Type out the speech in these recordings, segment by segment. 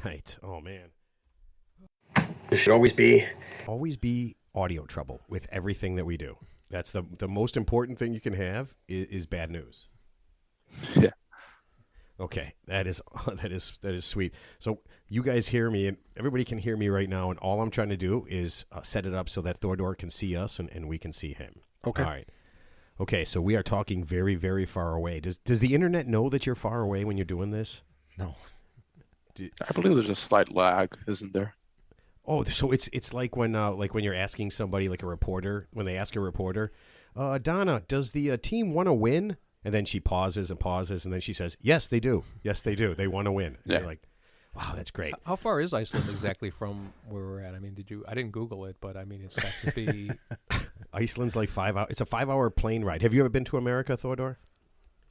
right. Oh man. There should always be audio trouble with everything that we do. That's the most important thing you can have is bad news. Yeah. Okay, that is sweet. So you guys hear me, and everybody can hear me right now, and all I'm trying to do is set it up so that Thordur can see us and we can see him. Okay. All right. Okay, so we are talking very, very far away. Does the internet know that you're far away when you're doing this? No. I believe there's a slight lag, isn't there? Oh, so it's like when you're asking somebody, like a reporter, when they ask a reporter, Donna, does the team want to win? And then she pauses, and then she says, yes, they do. Yes, they do. They want to win. And Yeah. you're like, wow, that's great. How far is Iceland exactly from where we're at? I mean, I didn't Google it, but I mean, it's got to be. Iceland's like 5 hours. It's a 5-hour plane ride. Have you ever been to America, Thordur?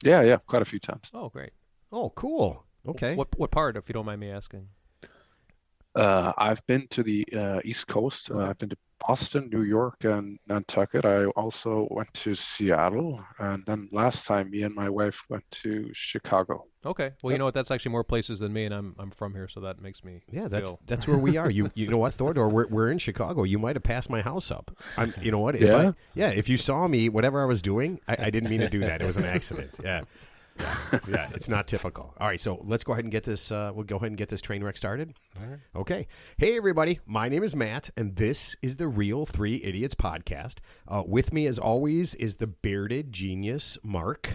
Yeah, quite a few times. Oh, great. Oh, cool. Okay. What part, if you don't mind me asking? I've been to the East Coast. Okay. I've been to Boston, New York, and Nantucket. I also went to Seattle, and then last time, me and my wife went to Chicago. Okay. Well, you know what? That's actually more places than me, and I'm from here, so that makes me. Yeah, feel... that's where we are. You know what, Thordur? We're in Chicago. You might have passed my house up. You know what? If you saw me, whatever I was doing, I didn't mean to do that. It was an accident. Yeah. Yeah, it's not typical. All right, so let's go ahead and get this. We'll go ahead and get this train wreck started. All right. Okay. Hey, everybody. My name is Matt, and this is the Real Three Idiots podcast. With me, as always, is the bearded genius, Mark.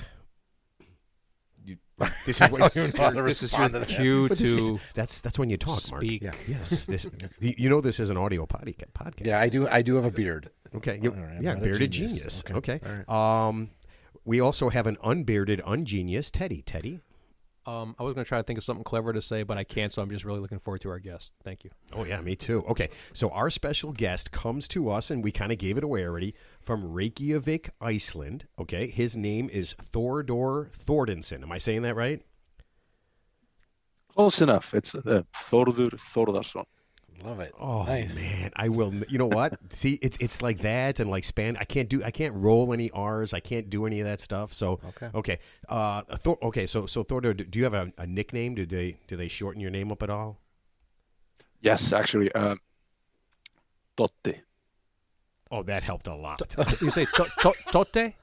This is what this is your cue to. That's when you talk, speak. Mark. Yeah. Yes. You know this is an audio podcast. Yeah, I do have a beard. Okay. All right, yeah, bearded genius. Okay. All right. We also have an unbearded, ungenius Teddy. Teddy? I was going to try to think of something clever to say, but I can't, so I'm just really looking forward to our guest. Thank you. Oh, yeah, me too. Okay, so our special guest comes to us, and we kind of gave it away already, from Reykjavik, Iceland. Okay, his name is Thordur Thordanson. Am I saying that right? Close enough. It's Thordur Thordanson. Love it. Oh, nice. Man, I will. You know what? See, it's like that, and like I can't roll any R's. I can't do any of that stuff. So okay. So Thordur, do you have a nickname? Do they shorten your name up at all? Yes, actually, Dotti. Oh, that helped a lot. You say Totte?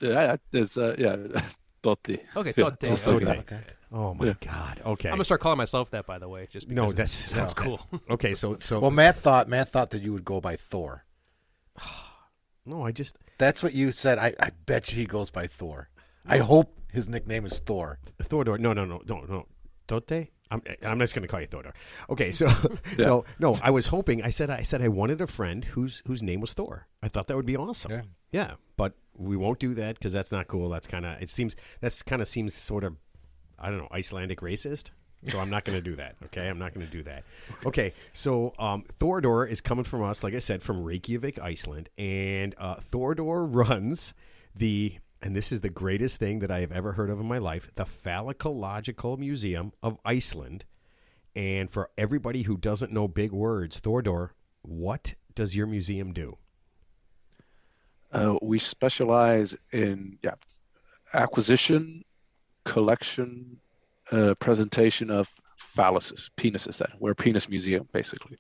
Yeah, there's Dotti. Okay, Yeah, Totte. just like Okay. that. Okay. Oh my God. Okay. I'm gonna start calling myself that, by the way, just because it sounds cool. Okay, so Well, Matt thought that you would go by Thor. No, That's what you said. I bet you he goes by Thor. I hope his nickname is Thor. Thordur. No. Totte? I'm just going to call you Thordur. Okay, so no, I was hoping. I said I wanted a friend whose name was Thor. I thought that would be awesome. Yeah, but we won't do that because that's not cool. That's kind of seems sort of, I don't know, Icelandic racist. So I'm not going to do that. Okay, I'm not going to do that. Okay, so Thordur is coming from us, like I said, from Reykjavik, Iceland, and Thordur runs and this is the greatest thing that I have ever heard of in my life, the Phallological Museum of Iceland. And for everybody who doesn't know big words, Thordur, what does your museum do? We specialize in acquisition, collection, presentation of phalluses, penises. We're a penis museum, basically.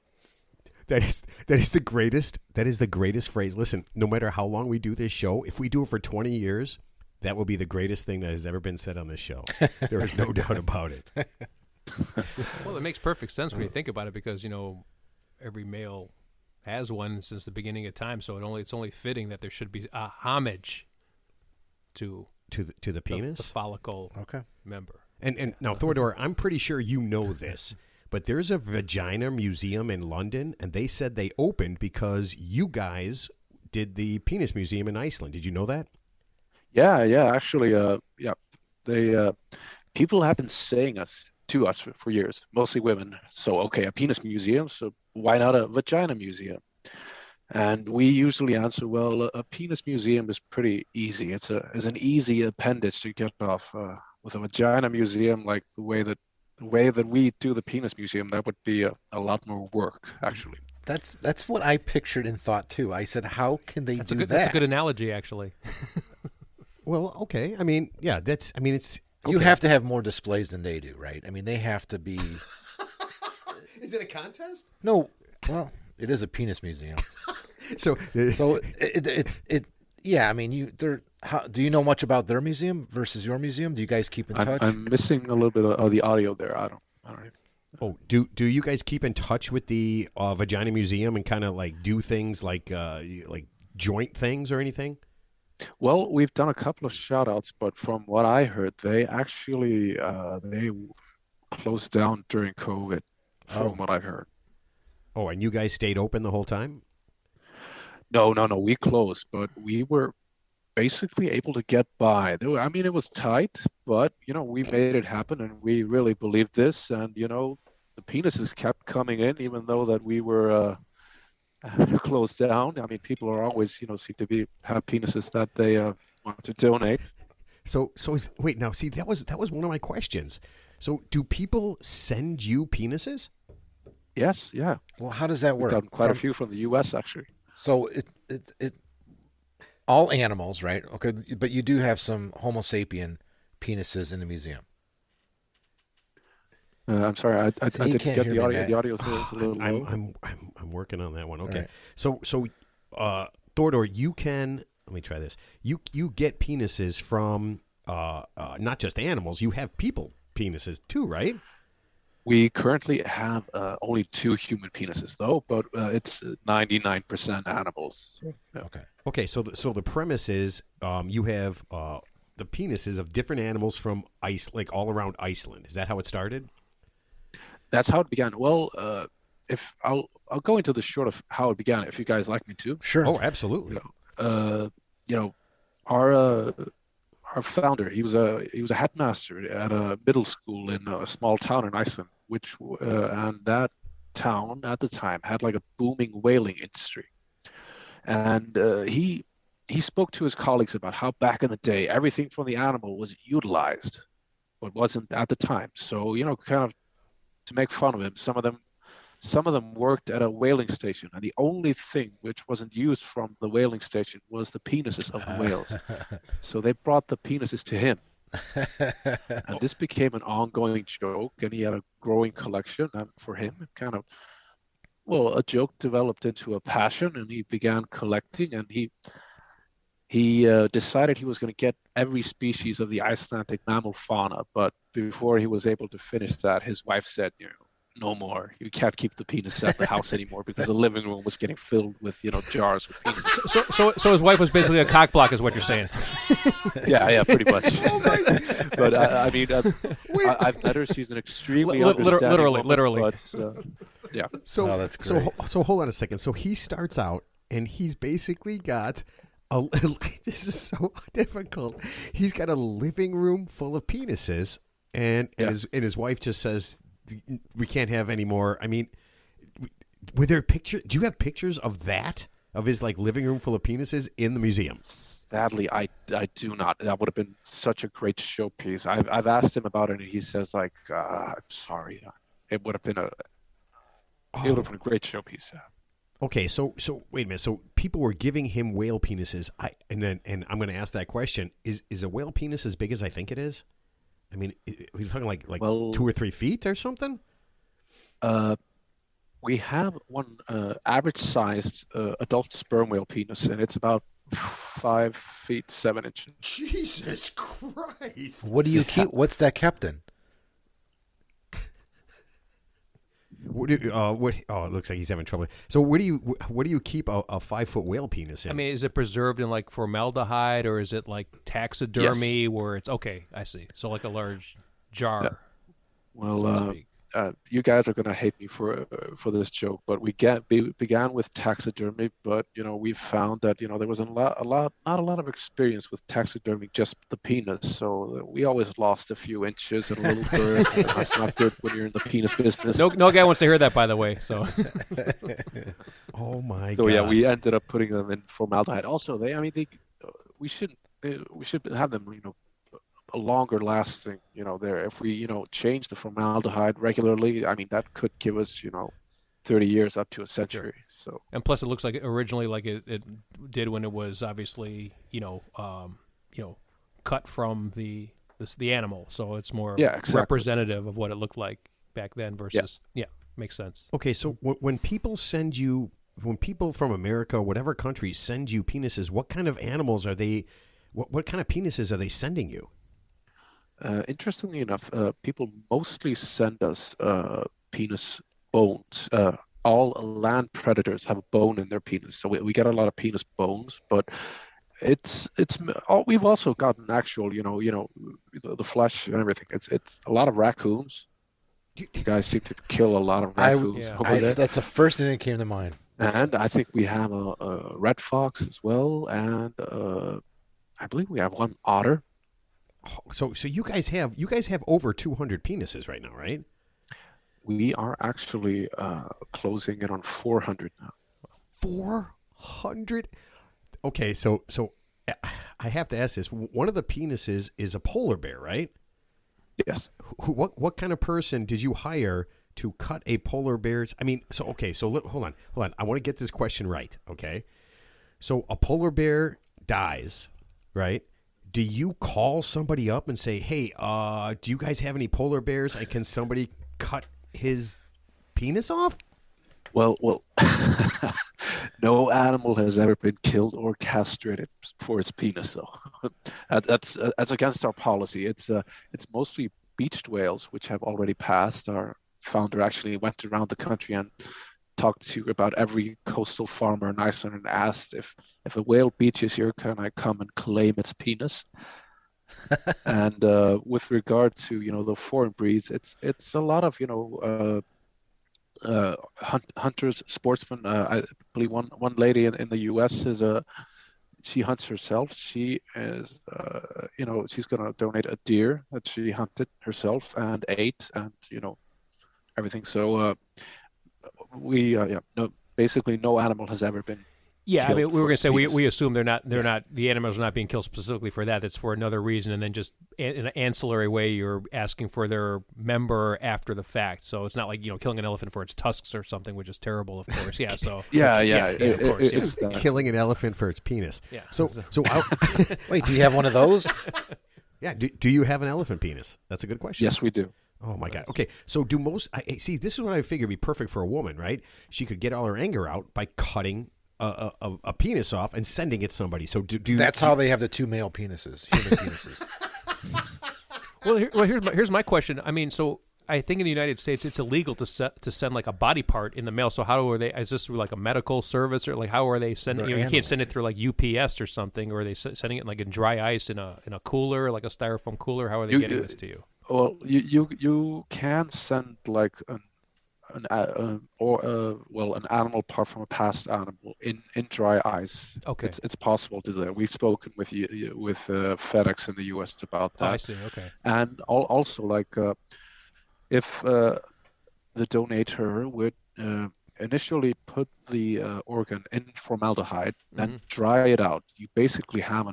That is the greatest. That is the greatest phrase. Listen, no matter how long we do this show, if we do it for 20 years, that will be the greatest thing that has ever been said on this show. There is no doubt about it. Well, it makes perfect sense when you think about it, because every male has one since the beginning of time. So it's only fitting that there should be a homage to the penis, the follicle member. And now, Thordur, I'm pretty sure you know this. But there's a vagina museum in London, and they said they opened because you guys did the penis museum in Iceland. Did you know that? Yeah. Actually, they people have been saying to us for years, mostly women. So, a penis museum. So why not a vagina museum? And we usually answer, well, a penis museum is pretty easy. It's an easy appendage to get off. With a vagina museum, like the way that we do the penis museum, that would be a lot more work, actually. That's what I pictured and thought too. I said, how can they do that? That's a good analogy, actually. Well, okay. I mean, it's. Okay. You have to have more displays than they do, right? I mean, they have to be Is it a contest? No, well, it is a penis museum. So it yeah. I mean, do you know much about their museum versus your museum? Do you guys keep in touch? I'm missing a little bit of the audio there. I don't even. Oh, do you guys keep in touch with the Vagina Museum and kind of like do things like joint things or anything? Well, we've done a couple of shout outs, but from what I heard, they actually they closed down during COVID, from what I've heard. Oh, and you guys stayed open the whole time? No. We closed, but we were basically able to get by. I mean, it was tight, but we made it happen, and we really believed this. And the penises kept coming in, even though that we were closed down. I mean, people are always, seem to have penises that they want to donate. So wait, now see, that was one of my questions. So do people send you penises? Yes, yeah. Well, how does that work? We've gotten quite a few from the U.S. actually. So it all animals, right? Okay, but you do have some Homo sapien penises in the museum. I'm sorry, I didn't get the audio. The audio is a little low. I'm working on that one. Okay, right. so Thordur, you can let me try this. You get penises from not just animals. You have people penises too, right? We currently have only 2 human penises, though, but it's 99% animals. So, yeah. Okay. So the premise is you have the penises of different animals from like all around Iceland. Is that how it started? That's how it began. Well, if I'll go into the short of how it began, if you guys like me to. Sure. Oh, absolutely. Our founder, he was a headmaster at a middle school in a small town in Iceland, and that town at the time had like a booming whaling industry. And he spoke to his colleagues about how back in the day everything from the animal was utilized, but wasn't at the time. So kind of to make fun of him, some of them worked at a whaling station, and the only thing which wasn't used from the whaling station was the penises of the whales. So they brought the penises to him, and this became an ongoing joke. And he had a growing collection, and for him, a joke developed into a passion, and he began collecting. And he decided he was going to get every species of the Icelandic mammal fauna. But before he was able to finish that, his wife said, no more. You can't keep the penis at the house anymore, because the living room was getting filled with, jars with penises. So his wife was basically a cock block, is what you're saying. Yeah, pretty much. But I mean, I've met her. She's an extremely understanding woman, literally. But, yeah. So oh, that's great. So hold on a second. So he starts out, and he's basically got this is so difficult. He's got a living room full of penises, and his wife just says, we can't have any more. I mean, were there pictures? Do you have pictures of that, of his like living room full of penises in the museum? Sadly, I do not. That would have been such a great showpiece. I've asked him about it, and he says like, I'm sorry. It would have been a great showpiece. Yeah. Okay, so wait a minute. So people were giving him whale penises. And I'm going to ask that question: Is a whale penis as big as I think it is? I mean, we're talking like 2 or 3 feet or something. We have one average-sized adult sperm whale penis, and it's about 5 feet 7 inches. Jesus Christ! What do you keep? What's that kept in? It looks like he's having trouble. So where do you keep a 5-foot whale penis in? I mean, is it preserved in like formaldehyde, or is it like taxidermy? Yes. Where it's okay? I see. So like a large jar. Yeah. Well, so to speak. You guys are going to hate me for this joke, but we began with taxidermy, but we found that there was not a lot of experience with taxidermy, just the penis. So we always lost a few inches and a little bird. And that's not good when you're in the penis business. No guy wants to hear that, by the way. So. Oh my God. So yeah, we ended up putting them in formaldehyde. Also, we should have them a longer lasting, there. If we, change the formaldehyde regularly, I mean, that could give us, 30 years up to a century. Sure. So. And plus, it looks like originally, like it did when it was obviously, cut from the animal. So it's more representative of what it looked like back then versus, Makes sense. Okay, so when people send you, when people from America, whatever country, send you penises, what kind of animals are they? What kind of penises are they sending you? Interestingly enough, people mostly send us penis bones. All land predators have a bone in their penis, so we get a lot of penis bones. But we've also gotten actual, the flesh and everything. It's a lot of raccoons. You guys seem to kill a lot of raccoons over there. That's the first thing that came to mind. And I think we have a red fox as well, and I believe we have one otter. So you guys have over 200 penises right now, right? We are actually closing in on 400 now. 400? Okay, so I have to ask this. One of the penises is a polar bear, right? Yes. What kind of person did you hire to cut a polar bear's? I mean, hold on. I want to get this question right, okay? So a polar bear dies, right? Do you call somebody up and say, "Hey, do you guys have any polar bears? And can somebody cut his penis off?" Well, no animal has ever been killed or castrated for its penis, though. That's against our policy. It's mostly beached whales, which have already passed. Our founder actually went around the country and talked to about every coastal farmer in Iceland and asked if a whale beaches here, can I come and claim its penis? And with regard to the foreign breeds, it's a lot of hunters, sportsmen. I believe one lady in the U.S. she hunts herself. She is she's going to donate a deer that she hunted herself and ate, and everything. So basically no animal has ever been. Yeah, I mean, we were going to say we assume they're not the animals are not being killed specifically for that. That's for another reason, and then just in an ancillary way, you're asking for their member after the fact. So it's not like killing an elephant for its tusks or something, which is terrible, of course. Yeah. So of course. It's killing an elephant for its penis. Yeah. So wait, do you have one of those? Yeah. Do you have an elephant penis? That's a good question. Yes, we do. Oh my God. Okay, so do most? See, this is what I figure would be perfect for a woman, right? She could get all her anger out by cutting a penis off and sending it to somebody. So that's how they have the two male penises, human penises. Well, here's my question. I mean, so I think in the United States it's illegal to send like a body part in the mail. So how are they? Is this through like a medical service, or like how are they sending? You can't send it through like UPS or something, or are they sending it like in dry ice in a cooler, like a styrofoam cooler? How are they getting this to you? Well, you can send like an animal part from a past animal in dry ice. Okay, it's possible to do that. We've spoken with FedEx in the U.S. about that. Oh, I see. Okay, and also like if the donator would initially put the organ in formaldehyde and dry it out, you basically have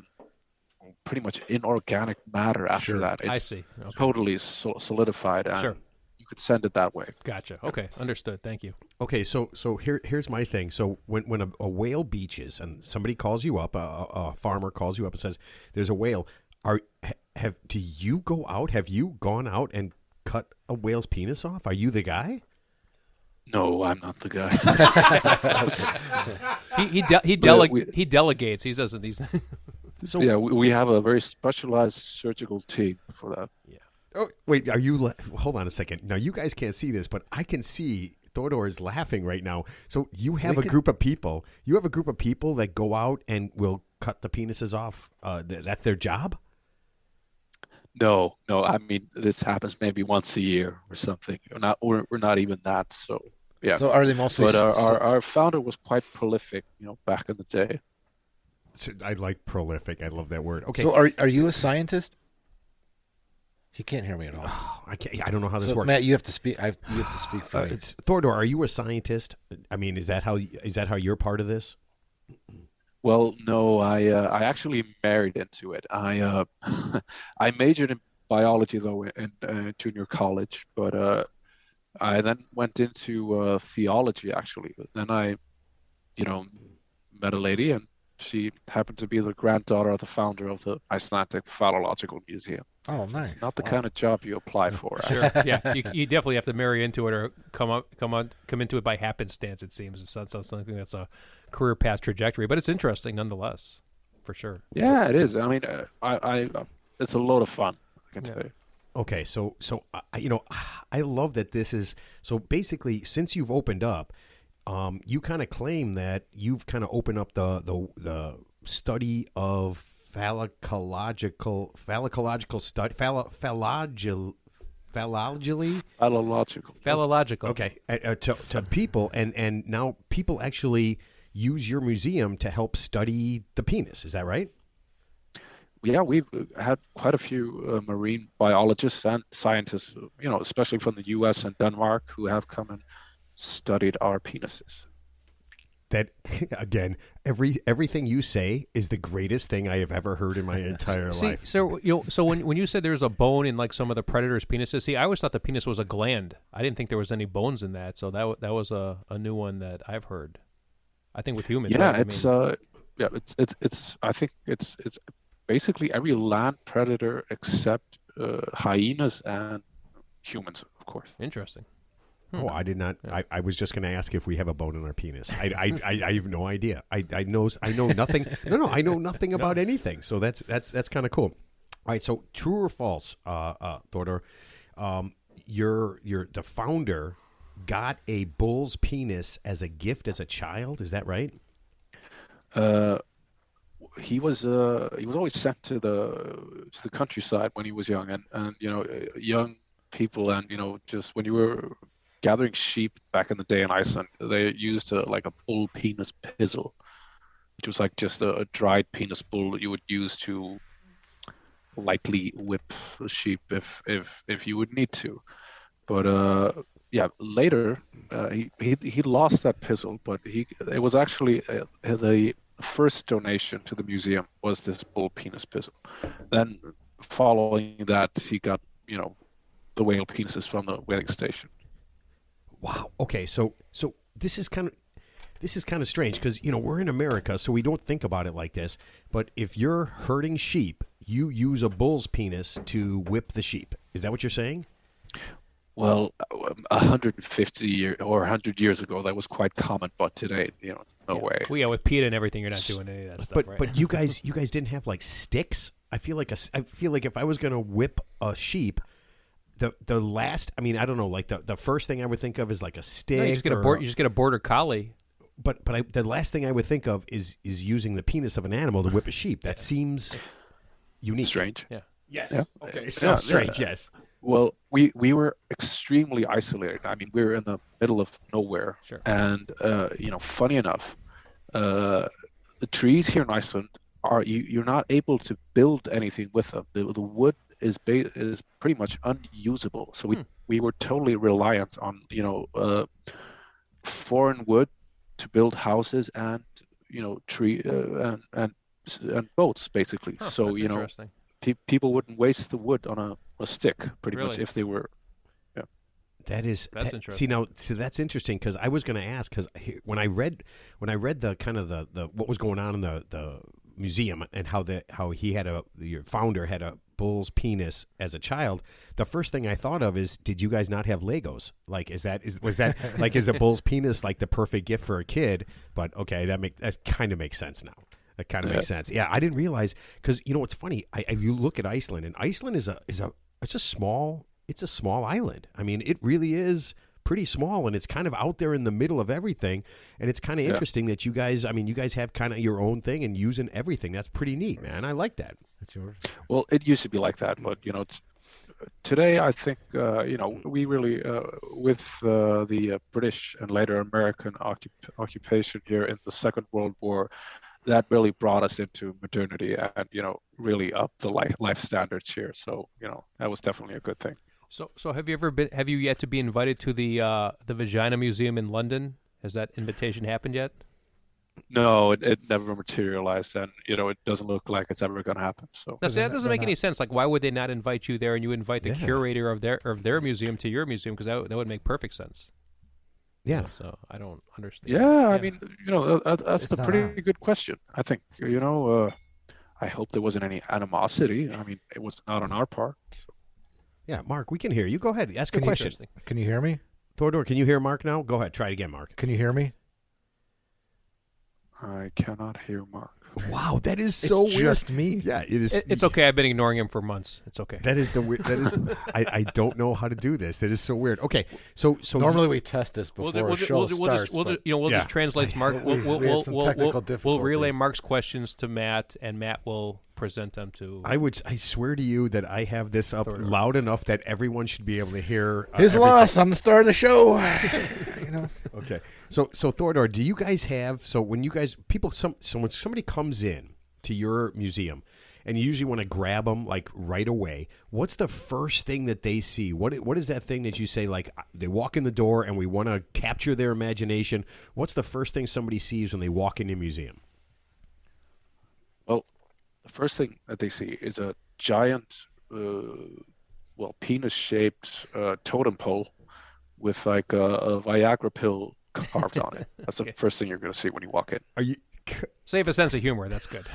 pretty much inorganic matter after that. It's I see. Okay. Totally solidified, and you could send it that way. Gotcha. Okay, understood. Thank you. Okay, so here's my thing. So when a whale beaches and somebody calls you up, a farmer calls you up and says, "There's a whale." Do you go out? Have you gone out and cut a whale's penis off? Are you the guy? No, I'm not the guy. He delegates. He doesn't these. So yeah, we have a very specialized surgical team for that. Yeah. Oh wait, hold on a second. Now you guys can't see this, but I can see Thordur is laughing right now. So you have a group of people. You have a group of people that go out and will cut the penises off. That's their job. No. I mean, this happens maybe once a year or something. We're not even that. So yeah. So are they mostly? But our founder was quite prolific, back in the day. So I like prolific. I love that word. Okay. So are you a scientist? He can't hear me at all. I can't. I don't know how this works. Matt, you have to speak. You have to speak for me. Thordur, are you a scientist? I mean, is that how you're part of this? Well, no. I actually married into it. I I majored in biology though in junior college, but I then went into theology actually. But then I, met a lady and She happened to be the granddaughter of the founder of the Icelandic Phallological Museum. Oh, nice. It's not the kind of job you apply for. Sure. Yeah. You definitely have to marry into it or come into it by happenstance. It seems it's not something that's a career path trajectory, but it's interesting nonetheless, for sure. Yeah, it is. I mean, it's a lot of fun. I can tell you. Okay, so I love that this is so basically since you've opened up, you kind of claim that you've kind of opened up the study of phallological study Phallological. Okay, to people and now people actually use your museum to help study the penis. Is that right? Yeah, we've had quite a few marine biologists and scientists, especially from the U.S. and Denmark, who have come and studied our penises. That again, everything you say is the greatest thing I have ever heard in my entire life. So when you said there's a bone in like some of the predators' penises, I always thought the penis was a gland. I didn't think there was any bones in that. So that was a new one that I've heard. I think with humans. Yeah, right? it's I think it's basically every land predator except hyenas and humans, of course. Interesting. Oh, I did not. I was just going to ask if we have a bone in our penis. I have no idea. I know nothing. No, I know nothing about anything. So that's kind of cool. All right. So true or false, Thordur? The founder got a bull's penis as a gift as a child. Is that right? He was always sent to the countryside when he was young, and young people, and just when you were gathering sheep back in the day in Iceland, they used a bull penis pizzle, which was like just a dried penis bull that you would use to lightly whip the sheep if you would need to. But later he lost that pizzle, but it was actually the first donation to the museum was this bull penis pizzle. Then following that, he got the whale penises from the whaling station. Wow. Okay. So this is kind of strange because we're in America, so we don't think about it like this. But if you're herding sheep, you use a bull's penis to whip the sheep. Is that what you're saying? Well, 150 years or 100 years ago, that was quite common, but today, no way. Well, yeah, with PETA and everything, you're not doing any of that stuff, right? But you guys didn't have like sticks. I feel like if I was gonna whip a sheep, the last, I mean, I don't know, like the first thing I would think of is like a stick. No, you just get a border collie. But the last thing I would think of is using the penis of an animal to whip a sheep. That seems unique. Strange. Yeah. Yes. Yeah. Okay. So strange. Yeah. Yes. Well, we were extremely isolated. I mean, we were in the middle of nowhere. Sure. And funny enough, the trees here in Iceland you're not able to build anything with them. The wood is pretty much unusable. So we were totally reliant on foreign wood to build houses and tree and boats basically. Huh, so interesting. People wouldn't waste the wood on a stick pretty much if they were. Yeah. That's interesting. See, that's interesting because I was going to ask because when I read the kind of the what was going on in the museum and how your founder had a bull's penis as a child, the first thing I thought of is, did you guys not have Legos? Like, was that like, is a bull's penis like the perfect gift for a kid? But okay, that kind of makes sense now. That kind of makes sense. Yeah, I didn't realize because it's funny. You look at Iceland, and Iceland is a small island. I mean, it really is pretty small, and it's kind of out there in the middle of everything. And it's kind of interesting that you guys have kind of your own thing and using everything. That's pretty neat, man. I like that. That's yours. Well, it used to be like that, but today I think we really with the British and later American occupation here in the Second World War, that really brought us into modernity and really upped the life standards here. So that was definitely a good thing. So have you yet to be invited to the Vagina Museum in London? Has that invitation happened yet? No, it never materialized, and it doesn't look like it's ever going to happen. So that doesn't make any sense. Like, why would they not invite you there and you invite the curator of their museum to your museum? Because that would make perfect sense. Yeah. So I don't understand. Yeah, I mean, that's It's a not pretty good question. I think, I hope there wasn't any animosity. I mean, it was not on our part. So. Yeah, Mark, we can hear you. Go ahead. Ask a question. Can you hear me? Thordur, can you hear Mark now? Go ahead. Try it again, Mark. Can you hear me? I cannot hear Mark. Wow, that is so it's weird. just me. Yeah, it is. It's okay. I've been ignoring him for months. It's okay. That is the weird. That is. I don't know how to do this. That is so weird. Okay, so Normally we test this before a show starts. We'll just translate Mark. we had some technical We'll relay difficulties. Mark's questions to Matt, and Matt will present them to. I swear to you that I have this up Thordur. loud enough that everyone should be able to hear. His everything. loss on the start of the show. Okay. So Thordur, do you guys have when you guys when somebody comes in to your museum and you usually want to grab them like right away, what's the first thing that they see? What is that thing that you say like they walk in the door and we want to capture their imagination? What's the first thing somebody sees when they walk in your museum? Well, the first thing that they see is a giant, penis-shaped totem pole with like a Viagra pill carved on it. That's the first thing you're going to see when you walk in. Are you? So you have a sense of humor. That's good.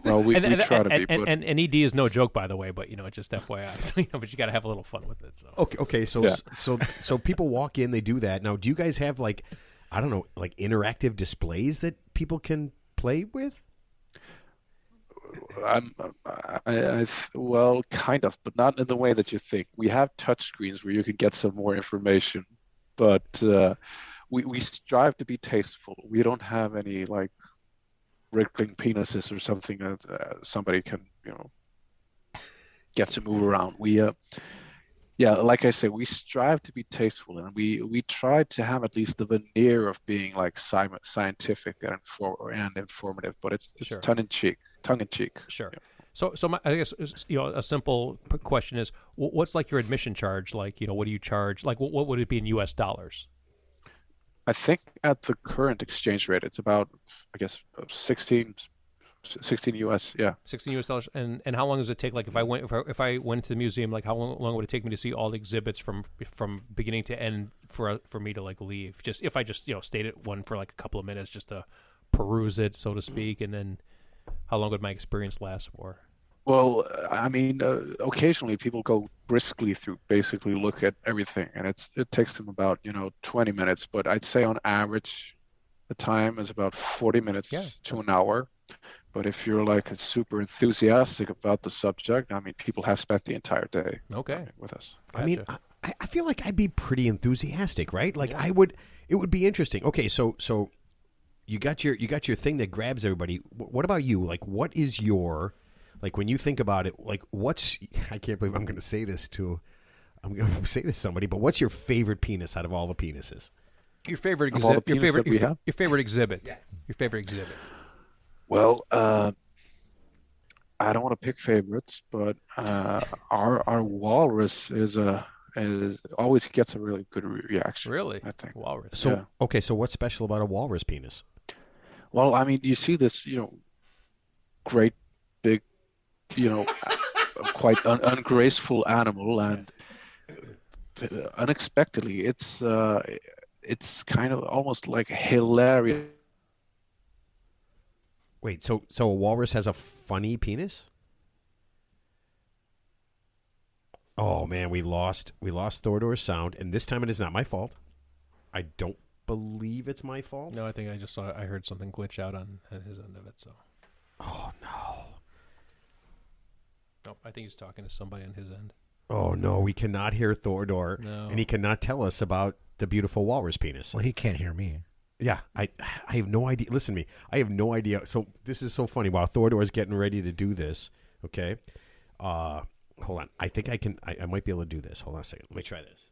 Well, we try to be. And ED is no joke, by the way. But just FYI. So, but you got to have a little fun with it. So Okay. So people walk in, they do that. Now, do you guys have like, I don't know, like interactive displays that people can play with? Well, kind of, but not in the way that you think. We have touch screens where you can get some more information, but we strive to be tasteful. We don't have any like wriggling penises or something that somebody can get to move around. Like I say, we strive to be tasteful, and we try to have at least the veneer of being like scientific and informative, but it's Sure. tongue in cheek. Sure. So I guess a simple question is, what's like your admission charge? Like what do you charge? Like what would it be in U.S. dollars? I think at the current exchange rate, it's about, I guess, 16 US. Yeah. $16. And how long does it take? Like if I went to the museum, like how long would it take me to see all the exhibits from beginning to end for me to like leave? Just if I just stayed at one for like a couple of minutes just to peruse it, so to speak, and then how long would my experience last for? Well, I mean, occasionally people go briskly through, basically look at everything, and it takes them about 20 minutes. But I'd say on average, the time is about 40 minutes to an hour. But if you're like super enthusiastic about the subject, I mean, people have spent the entire day with us. Gotcha. I mean, I feel like I'd be pretty enthusiastic, right? Like it would be interesting. Okay, so you got your thing that grabs everybody. What about you? Like, what is your like when you think about it? Like, I can't believe I'm going to say this to somebody, but what's your favorite penis out of all the penises? Your favorite Of all the exhibit. Your penis favorite. that we have? Your favorite exhibit. Yeah. Your favorite exhibit. Well, I don't want to pick favorites, but our walrus is always gets a really good reaction. Really? I think. Walrus. So okay, so what's special about a walrus penis? Well, I mean, you see this, great big, quite ungraceful animal, and unexpectedly, it's kind of almost like hilarious. Wait, so a walrus has a funny penis? Oh man, we lost Thordur's sound, and this time it is not my fault. I don't believe it's my fault. No, I think I heard something glitch out on his end of it. So. Oh no. Nope, I think he's talking to somebody on his end. Oh no, we cannot hear Thordur, and he cannot tell us about the beautiful walrus penis. Well, he can't hear me. Yeah, I have no idea. Listen to me. I have no idea. So this is so funny. While Thordur is getting ready to do this, okay, hold on. I think I can. I might be able to do this. Hold on a second. Let me try this.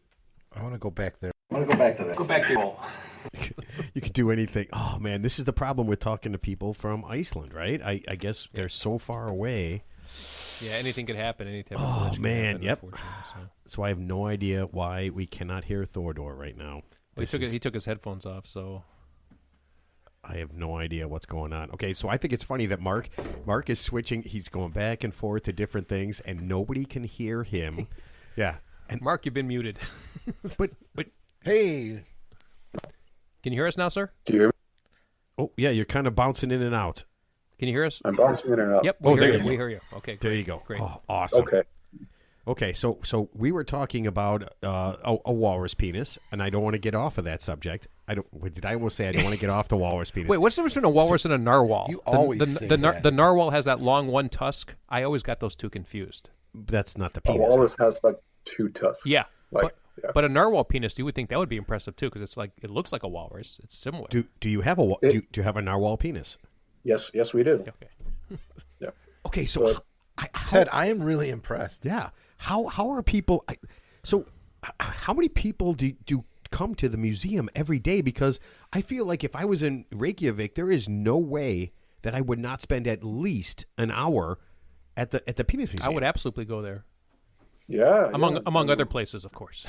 I want to go back there. I want to go back to this. Go back to You could do anything. Oh man, this is the problem with talking to people from Iceland, right? I guess they're so far away. Yeah, anything could happen. Anytime. Oh man, happen, yep. So I have no idea why we cannot hear Thordur right now. Well, he took his headphones off, so I have no idea what's going on. Okay, so I think it's funny that Mark is switching. He's going back and forth to different things, and nobody can hear him. Yeah, and Mark, you've been muted. but Hey. Can you hear us now, sir? Do you hear me? Oh, yeah, you're kind of bouncing in and out. Can you hear us? I'm bouncing in and out. Yep. Oh, there you We go. hear you. Okay. Great. There you go. Great. Oh, awesome. Okay. Okay, so we were talking about a walrus penis, and I don't want to get off of that subject. Did I almost say I don't want to get off the walrus penis? Wait, what's the difference between a walrus and a narwhal? You always say that. The narwhal has that long one tusk. I always got those two confused. That's not the A penis. walrus has like 2 tusks. Yeah. Like, yeah. But a narwhal penis, you would think that would be impressive too, because it looks like a walrus. It's similar. Do you have do you have a narwhal penis? Yes, we do. Okay. Yeah. Okay, so Ted, I am really impressed. yeah, how are people? How many people do come to the museum every day? Because I feel like if I was in Reykjavik, there is no way that I would not spend at least an hour at the penis museum. I would absolutely go there. Yeah. Among other places, of course.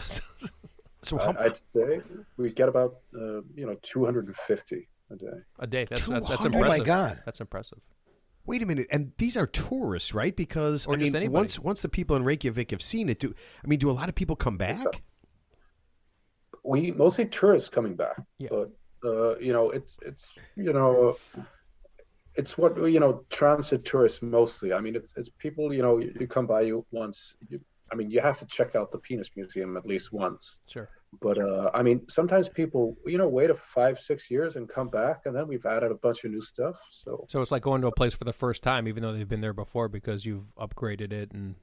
So I'd say we get about 250 a day. A day. That's 200? impressive. Oh my God. That's impressive. wait a minute, and these are tourists, right? Because Or I just mean, anybody. once the people in Reykjavik have seen it, do a lot of people come back? so. We mostly tourists coming back, Yeah. but it's what transit tourists mostly. I mean, it's people you come by once. You have to check out the Penis Museum at least once. Sure. But I mean, sometimes people wait 5-6 years and come back, and then we've added a bunch of new stuff. So So it's like going to a place for the first time, even though they've been there before, because you've upgraded it and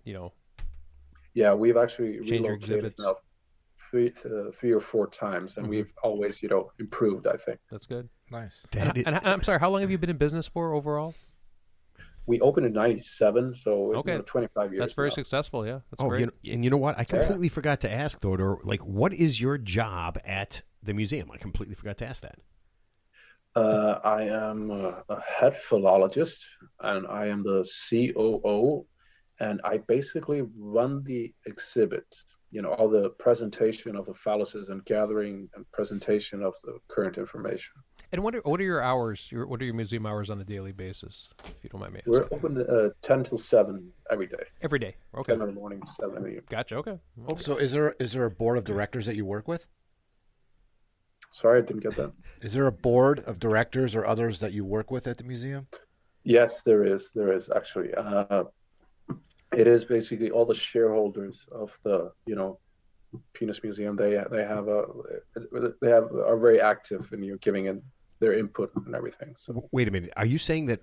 yeah, we've actually Change your relocated exhibits. now 3 or 4 times, and we've always improved, I think. that's good. Nice. And I'm sorry, how long have you been in business for overall? We opened in '97, so Okay. 25 years. That's very now. successful. Yeah, that's Oh, great. and you know what? I completely forgot to ask, Thordur. Like, what is your job at the museum? I completely forgot to ask that. I am a head phallologist, and I am the COO, and I basically run the exhibit. All the presentation of the phalluses and gathering and presentation of the current information. And what are your hours? What are your museum hours on a daily basis? If you don't mind me asking. We're open 10 till 7 every day. Every day. Okay. 10 in the morning, 7 in the evening. Gotcha. Okay. So is there a board of directors that you work with? Sorry, I didn't get that. Is there a board of directors or others that you work with at the museum? Yes, there is. There is actually. It is basically all the shareholders of the Penis Museum. They are very active in giving in their input and everything. So Wait a minute. Are you saying that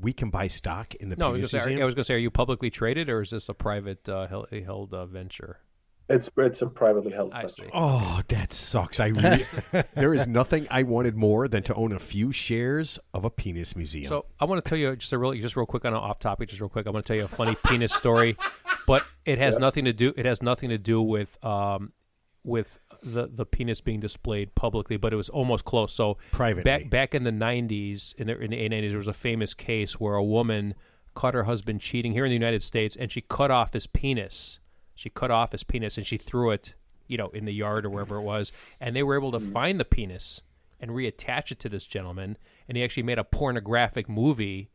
we can buy stock in the No, I was Penis gonna say, Museum? I was going to say, are you publicly traded or is this a private held venture? it's a privately held. I venture. see. Oh, that sucks. There is nothing I wanted more than to own a few shares of a penis museum. So I want to tell you just real quick on an off topic, just real quick. I want to tell you a funny penis story, but it has nothing to do. It has nothing to do with the penis being displayed publicly, but it was almost close. So Privately. back in the 90s, in the 80s, there was a famous case where a woman caught her husband cheating here in the United States, and she cut off his penis. She cut off his penis and she threw it, in the yard or wherever it was. And they were able to find the penis and reattach it to this gentleman. And he actually made a pornographic movie.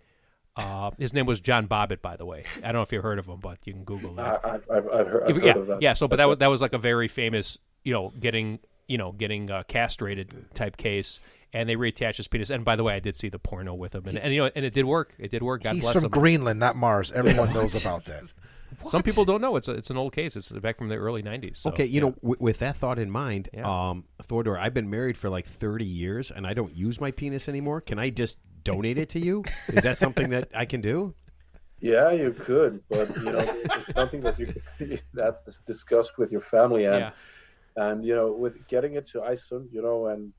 His name was John Bobbitt, by the way. I don't know if you've heard of him, but you can Google that. I've heard of that. Yeah. So, but that was like a very famous, getting castrated type case. And they reattached his penis. And by the way, I did see the porno with him, and it did work. It did work. God He's bless from him. Greenland, not Mars. Everyone knows about that. Some people don't know. It's an old case. It's back from the early 90s. So, Okay, with that thought in mind, Yeah. Thordur, I've been married for like 30 years, and I don't use my penis anymore. Can I just donate it to you? Is that something that I can do? Yeah, you could, but it's something that's discussed with your family, and with getting it to Iceland, and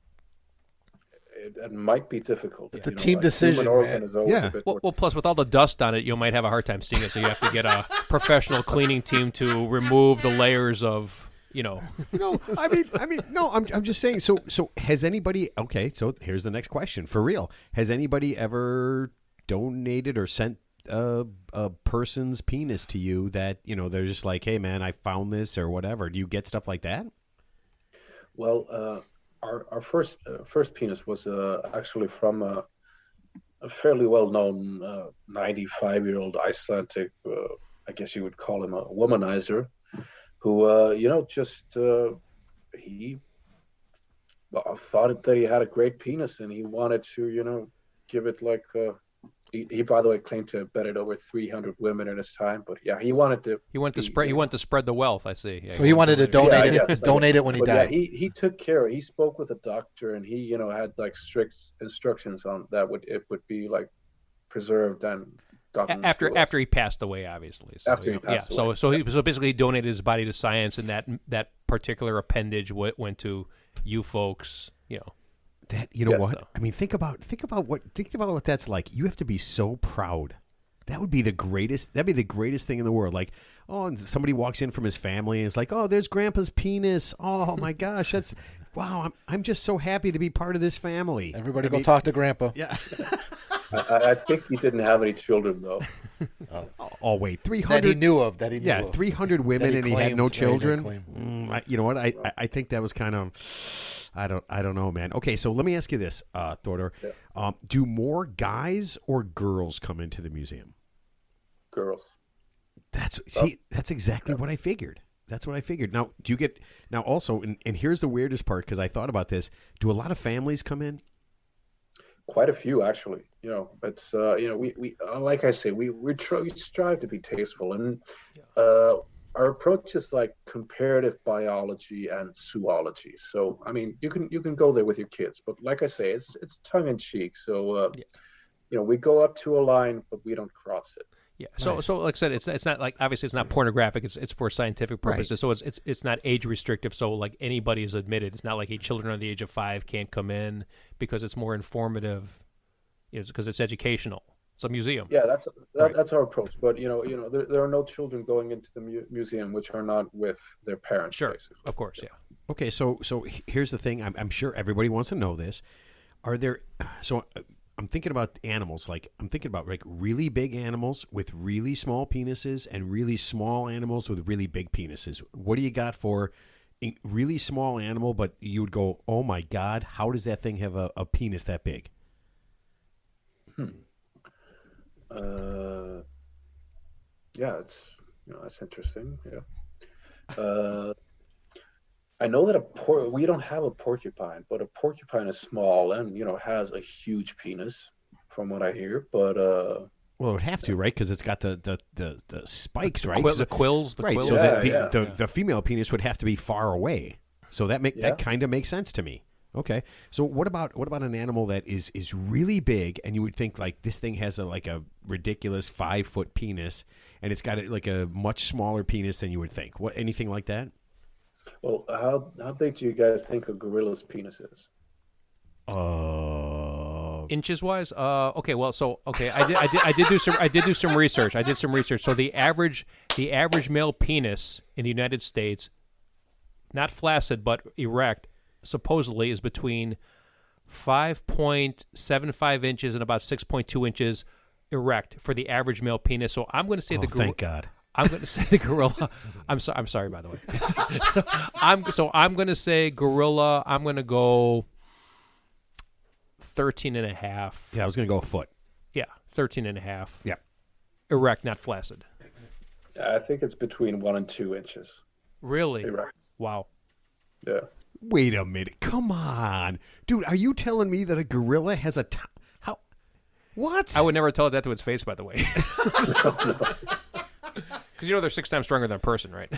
it might be difficult. It's a team decision, human organ man. is always Yeah. a bit more. Well, plus with all the dust on it, you might have a hard time seeing it. So you have to get a professional cleaning team to remove the layers of, No, no. I'm just saying. So has anybody? Okay, so here's the next question for real. Has anybody ever donated or sent a person's penis to you that they're just like, hey man, I found this or whatever? Do you get stuff like that? Well, our first penis was actually from a fairly well-known 95-year-old Icelandic, I guess you would call him a womanizer, who he thought that he had a great penis, and he wanted to, give it like. He, by the way, claimed to have bedded over 300 women in his time, but yeah, he wanted to. He wanted to spread. He wanted to spread the wealth. I see. Yeah, so he wanted to donate it. Yes, donate it when he died. Yeah, he took care. He spoke with a doctor, and he had like strict instructions on that. It would be like preserved and gotten after he passed away, obviously. So, after he passed away. So basically he donated his body to science, and that particular appendage went to you folks. That what? So. I mean, think about what that's like. You have to be so proud. That would be the greatest. That'd be the greatest thing in the world. Like, and somebody walks in from his family and it's like, oh, there's Grandpa's penis. Oh my gosh, that's wow. I'm just so happy to be part of this family. Everybody go talk to Grandpa. Yeah. I think he didn't have any children though. Oh wait, 300 that he knew of. 300 women and he had no children. You know what? I think that was kind of. I don't know, man. Okay, so let me ask you this, Thordur. Yeah. Do more guys or girls come into the museum? Girls. That's exactly what I figured. That's what I figured. Now, also, and here's the weirdest part, because I thought about this. Do a lot of families come in? Quite a few, actually. It's we like I say, we strive to be tasteful, and our approach is like comparative biology and zoology. So, I mean, you can go there with your kids, but like I say, it's tongue in cheek. So, we go up to a line, but we don't cross it. Yeah. So like I said, it's not like, obviously it's not pornographic. It's for scientific purposes. Right. So it's not age restrictive. So like anybody is admitted. It's not like children under the age of 5 can't come in, because it's more informative. Because it's educational. It's a museum. Yeah, that's our approach. But there are no children going into the museum which are not with their parents. Sure, basically. Of course, yeah. Okay, so here's the thing. I'm sure everybody wants to know this. Are there? So I'm thinking about animals. Like I'm thinking about like really big animals with really small penises and really small animals with really big penises. What do you got for a really small animal? But you would go, oh my God, how does that thing have a penis that big? Yeah, that's interesting. Yeah. I know that we don't have a porcupine, but a porcupine is small and has a huge penis, from what I hear. But well, it would have to, right? Because it's got the spikes, right? The quills, right? Quills. So the female penis would have to be far away. So that kind of makes sense to me. Okay, so what about an animal that is really big, and you would think like this thing has a ridiculous 5-foot penis, and it's got like a much smaller penis than you would think. Anything like that? Well, how big do you guys think a gorilla's penis is? Inches wise? Okay. Well, I did do some research. So the average male penis in the United States, not flaccid but erect, supposedly is between 5.75 inches and about 6.2 inches erect for the average male penis. So I'm going to say thank God. I'm going to say the gorilla. I'm sorry, by the way. I'm going to say gorilla. I'm going to go 13 and a half. Yeah, I was going to go a foot. Yeah, 13 and a half. Yeah. Erect, not flaccid. I think it's between 1 and 2 inches. Really? Erect. Wow. Yeah. Wait a minute. Come on. Dude, are you telling me that a gorilla has a how? What? I would never tell it that to its face, by the way. Because they're 6 times stronger than a person, right?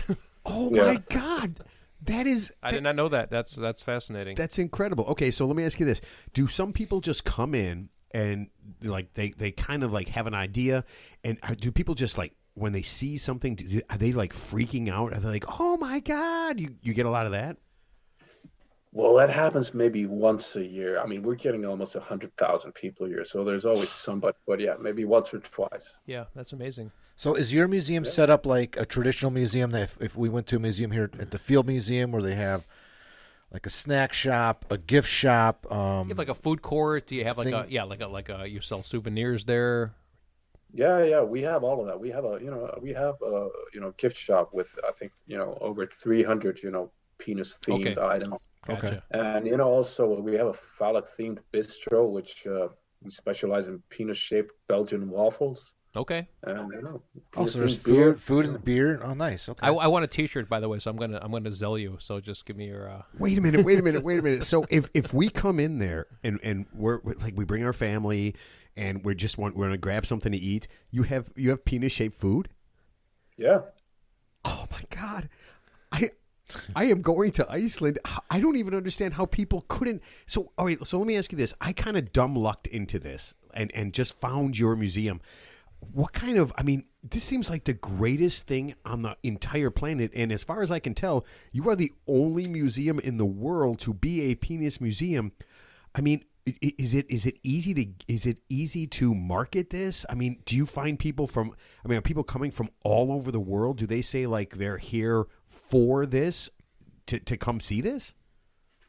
Oh, my God. That is... I did not know that. That's fascinating. That's incredible. Okay, so let me ask you this. Do some people just come in and like they kind of like have an idea, and do people just like when they see something, are they like freaking out? Are they like, oh my God? You get a lot of that? Well, that happens maybe once a year. I mean, we're getting almost 100,000 people a year, so there's always somebody. But yeah, maybe once or twice. Yeah, that's amazing. So is your museum set up like a traditional museum that if we went to a museum here at the Field Museum where they have like a snack shop, a gift shop? You have like a food court? Do you have you sell souvenirs there? Yeah, we have all of that. We have a gift shop with I think over 300 penis themed items. Gotcha. And also we have a phallic themed bistro which we specialize in penis shaped Belgian waffles. Okay. And Oh, so there's beer, food and beer. Oh, nice. Okay. I want a T-shirt, by the way, so I'm gonna Zell you. So just give me your. Wait a minute. So if we come in there and we're like we bring our family and we're gonna grab something to eat, you have penis shaped food? Yeah. Oh my God, I am going to Iceland. I don't even understand how people couldn't. So all right, so let me ask you this: I kind of dumb lucked into this and just found your museum. What kind of? I mean, this seems like the greatest thing on the entire planet. And as far as I can tell, you are the only museum in the world to be a penis museum. I mean, is it easy to market this? I mean, do you find people are people coming from all over the world? Do they say like they're here for this to come see this?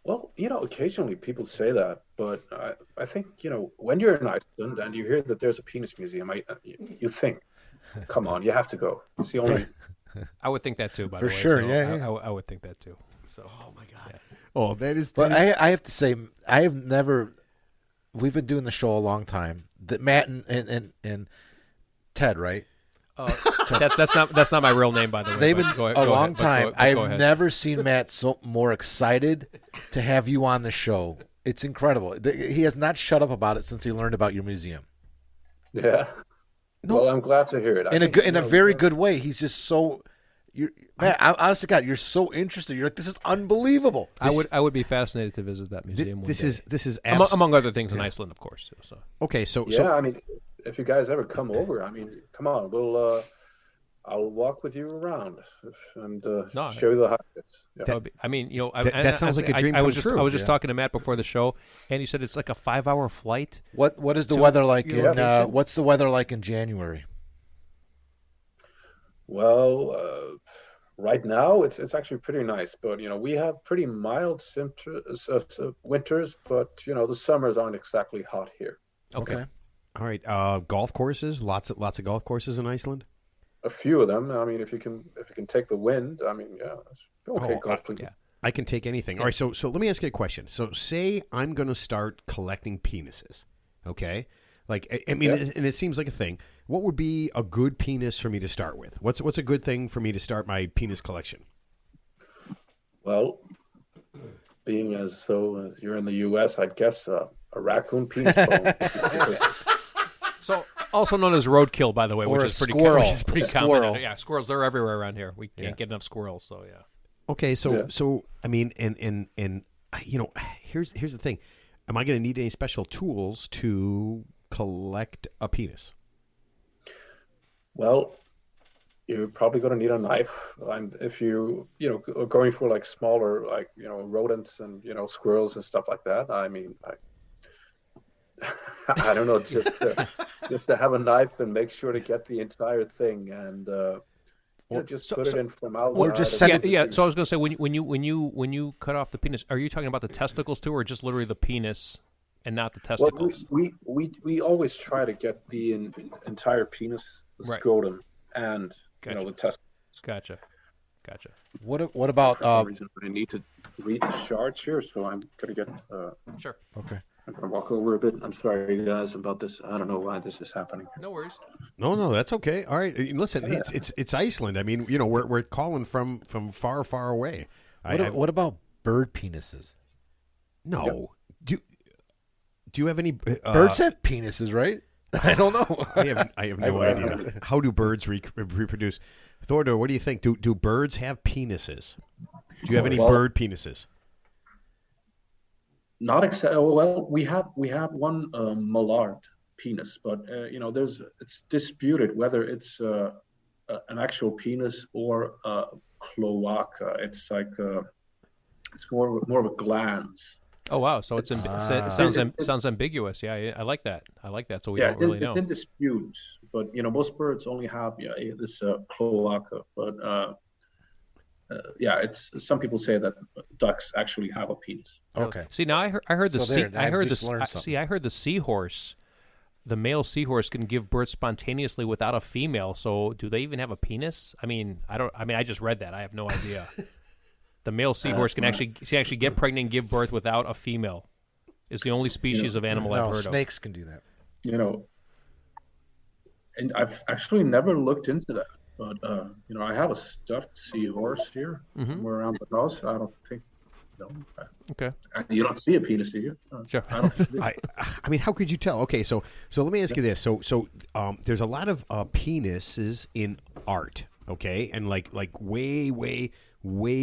Well, occasionally people say that, but I think, when you're in Iceland and you hear that there's a penis museum, you think, come on, you have to go. It's the only. I would think that too. By the way, For sure, so yeah. I would think that too. So. Oh my God. Yeah. Oh, that is. But I have to say, I have never. We've been doing the show a long time. That Matt and Ted, right? That's not my real name, by the way. They've been go a long ahead, time. go I've ahead. never seen Matt so more excited to have you on the show. It's incredible. He has not shut up about it since he learned about your museum. Yeah. No. Well, I'm glad to hear it. In a very good way. He's just so. Matt, honest to God, you're so interested. You're like, this is unbelievable. I would be fascinated to visit that museum. This is among other things in Iceland, of course. So. Okay, so I mean, if you guys ever come over, I mean, come on, I'll walk with you around and show you the highlights. Yeah. That sounds like a dream come true. I was just talking to Matt before the show, and he said it's like a 5-hour flight. What is the weather like what's the weather like in January? Well, right now it's actually pretty nice, but we have pretty mild winters, but the summers aren't exactly hot here. Okay. All right. Golf courses, lots of golf courses in Iceland. A few of them. I mean, if you can take the wind, I mean, yeah. Okay, golf. Yeah. I can take anything. All right. So let me ask you a question. So say I'm going to start collecting penises. Okay. Like, I mean, and it seems like a thing. What would be a good penis for me to start with? What's a good thing for me to start my penis collection? Well, being as though you're in the U.S., I guess a raccoon penis bone. So, also known as roadkill, by the way, Or which a is pretty squirrel. which is pretty A common. squirrel. Yeah, squirrels, they're everywhere around here. We can't get enough squirrels, so yeah. Okay, so I mean, and here's the thing: am I going to need any special tools to collect a penis? Well, you're probably going to need a knife, and if you are going for like smaller, like rodents and squirrels and stuff like that. I mean, I don't know, just to have a knife and make sure to get the entire thing and. Just put it in formaldehyde. Or just send it. Yeah. So I was going to say, when you cut off the penis, are you talking about the testicles too, or just literally the penis and not the testicles? Well, we always try to get the entire penis, the scrotum, and the testicles. Gotcha. What about? For some reason, I need to read the charts here, so I'm going to get. Sure. Okay. I'm going to walk over a bit. I'm sorry, guys, about this. I don't know why this is happening. No worries. No, that's okay. All right, listen, it's Iceland. I mean, we're calling from far away. What about bird penises? No, do you have any? Birds have penises, right? I don't know. I have no idea. How do birds reproduce? Thordur, what do you think? Do birds have penises? Do you have any bird penises? Not exactly. Well, we have one mallard penis, but it's disputed whether it's an actual penis or a cloaca. It's like it's more of a glans. Oh wow! So it sounds ambiguous. Yeah, I like that. So we don't really know. It's in dispute, but most birds only have this cloaca. But it's some people say that ducks actually have a penis. Okay. See, now I heard the seahorse. The male seahorse can give birth spontaneously without a female. So, do they even have a penis? I mean, I just read that. I have no idea. The male seahorse can actually get pregnant and give birth without a female. It's the only species of animal I've heard of. Snakes can do that. And I've actually never looked into that. But I have a stuffed seahorse here somewhere around the house. I don't think. No. Okay. You don't see a penis, do you? Sure. I don't. I mean, how could you tell? Okay, so let me ask you this. So there's a lot of penises in art, okay, and like way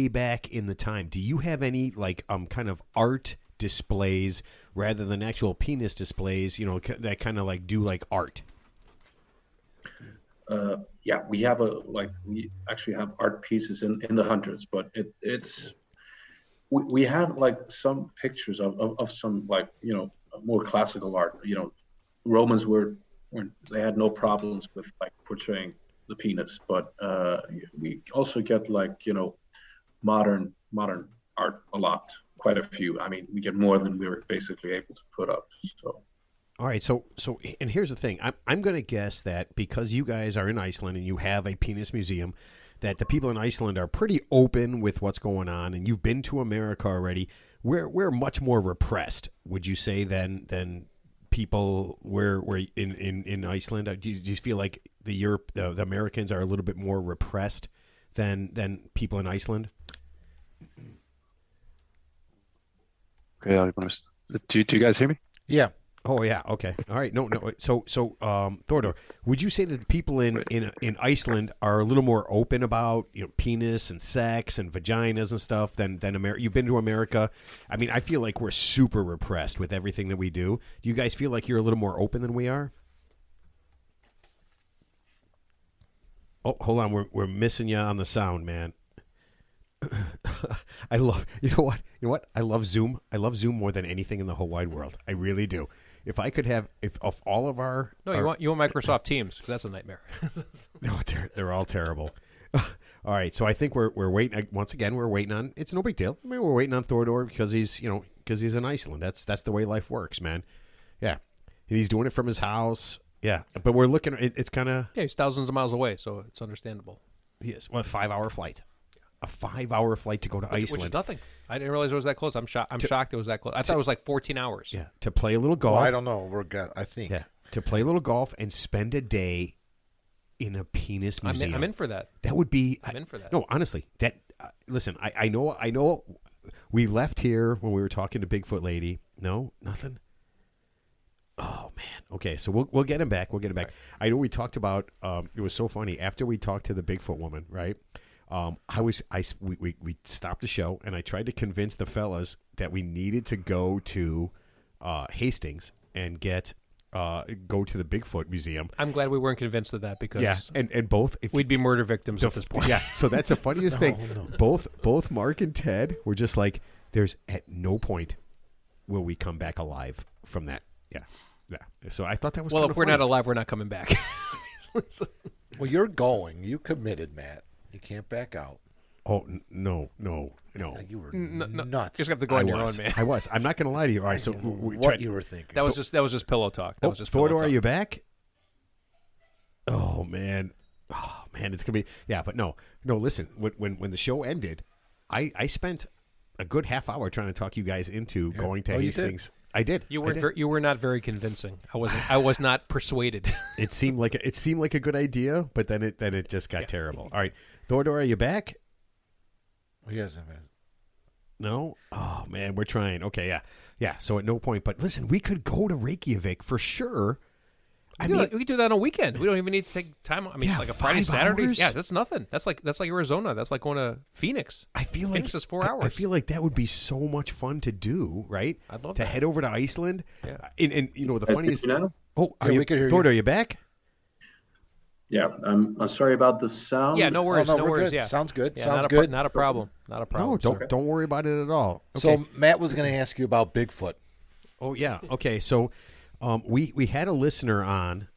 back in the time. Do you have any like kind of art displays rather than actual penis displays? That kind of like do like art. Yeah, we actually have art pieces in the hundreds, but we have like some pictures of some like more classical art. Romans they had no problems with like portraying the penis, but we also get like modern art a lot, quite a few. I mean, we get more than we were basically able to put up. So. All right, so and here's the thing. I'm going to guess that because you guys are in Iceland and you have a penis museum, that the people in Iceland are pretty open with what's going on, and you've been to America already. We're much more repressed, would you say, than people were in Iceland? Do you feel like the Americans are a little bit more repressed than people in Iceland? Okay, do you guys hear me? Yeah. Oh yeah. Okay. All right. No. So, Thordur, would you say that the people in Iceland are a little more open about penis and sex and vaginas and stuff than America? You've been to America. I mean, I feel like we're super repressed with everything that we do. Do you guys feel like you're a little more open than we are? Oh, hold on. We're missing you on the sound, man. I love. You know what? I love Zoom. I love Zoom more than anything in the whole wide world. I really do. If I could have, if of all of our, you want Microsoft Teams, because that's a nightmare. No, they're all terrible. All right, so I think we're waiting once again. We're waiting on. It's no big deal. I mean, we're waiting on Thordur because he's in Iceland. That's the way life works, man. Yeah, and he's doing it from his house. Yeah, but we're looking. It's kind of he's thousands of miles away, so it's understandable. Yes, well, a 5-hour flight. A 5-hour flight to go to Iceland. Which is nothing. I didn't realize it was that close. I'm shocked it was that close. I thought it was like 14 hours. Yeah, to play a little golf. Well, I don't know. I think. Yeah, to play a little golf and spend a day in a penis museum. I'm in for that. That would be. I'm in for that. No, honestly, listen, I know. We left here when we were talking to Bigfoot lady. No, nothing. Oh man. Okay, so we'll get him back. We'll get him back. Right. I know we talked about. It was so funny after we talked to the Bigfoot woman, right? We stopped the show and I tried to convince the fellas that we needed to go to Hastings and go to the Bigfoot Museum. I'm glad we weren't convinced of that because and both we'd be murder victims at this point. Yeah, so that's the funniest thing. Both Mark and Ted were just like, "There's at no point will we come back alive from that." Yeah. So I thought that was well. If we're funny. not alive, we're not coming back. Well, you're going. You committed, Matt. You can't back out. Oh no! You were nuts. You just have to go on your own, man. I was. I'm not going to lie to you. All right, so what you were thinking? That was just pillow talk. That was just Thordur, are you back? Oh man, it's gonna be But no. Listen, when the show ended, I spent a good half hour trying to talk you guys into going to Hastings. I did. You were not very convincing. I was not persuaded. It seemed like a good idea, but then it just got terrible. All right, Thordur, are you back? Yes, man. No? Oh man, we're trying. Okay, yeah. So at no point, but listen, we could go to Reykjavik for sure. We could do that on a weekend. We don't even need to take time. I mean, like a Friday, Saturday. Hours? Yeah, that's nothing. That's like Arizona. That's like going to Phoenix. I feel Phoenix is 4 hours. I feel like that would be so much fun to do, right? I'd love to head over to Iceland. Yeah. And the funniest. Oh, we can hear Thordur, are you back? Yeah, I'm sorry about the sound. Yeah, no worries. no worries. Good. Yeah, Sounds good. Yeah, Sounds good. Not a problem. Not a problem. No, don't worry about it at all. Okay. So Matt was going to ask you about Bigfoot. Oh yeah. Okay. So we had a listener on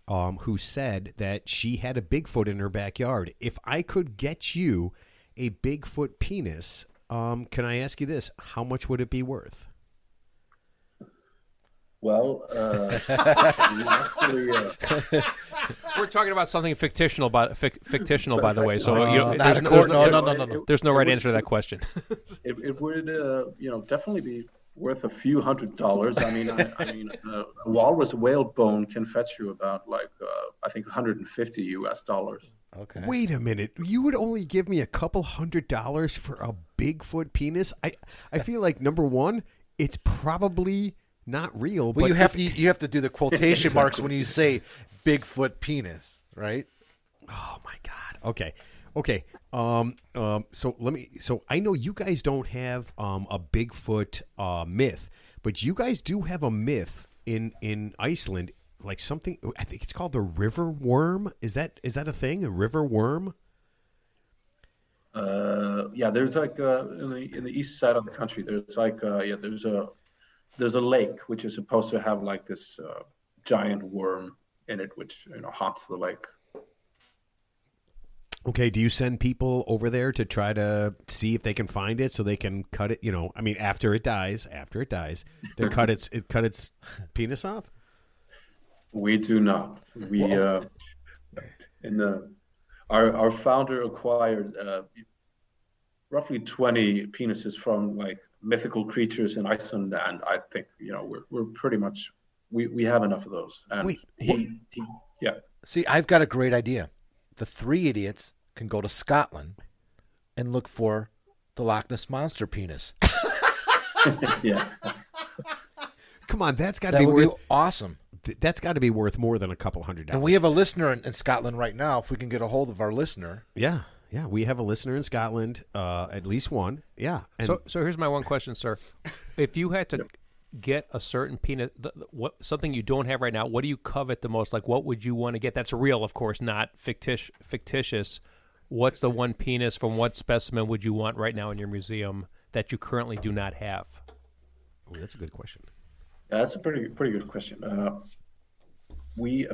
who said that she had a Bigfoot in her backyard. If I could get you a Bigfoot penis, can I ask you this? How much would it be worth? Well, actually, we're talking about something fictional, by the way. So no. there's no right answer to that question. It would, definitely be worth a few $100s. A walrus whale bone can fetch you about I think $150. Okay. Wait a minute. You would only give me a couple $100 for a Bigfoot penis? I feel like, number one, it's probably not real. Well, but you have to do the quotation marks when you say Bigfoot penis, right? Oh my God. Okay. So I know you guys don't have a Bigfoot myth, but you guys do have a myth in Iceland, like something. I think it's called the river worm. Is that a thing? A river worm? There's in the east side of the country. There's a lake which is supposed to have like this giant worm in it, which haunts the lake. Okay, do you send people over there to try to see if they can find it so they can cut it? After it dies, then cut its penis off. We do not. Our founder acquired roughly 20 penises from like mythical creatures in Iceland, and I think we're pretty much we have enough of those. And See, I've got a great idea. The three idiots can go to Scotland and look for the Loch Ness Monster penis. Yeah. Come on, that's got to That be would worth be awesome. That's got to be worth more than a couple $100. And we have a listener in Scotland right now. If we can get a hold of our listener. Yeah, we have a listener in Scotland, at least one. Yeah. And So here's my one question, sir. If you had to get a certain penis, something you don't have right now, what do you covet the most? Like, what would you want to get? That's real, of course, not fictitious. What's the one penis from what specimen would you want right now in your museum that you currently do not have? Oh, that's a good question. Yeah, that's a pretty good question. A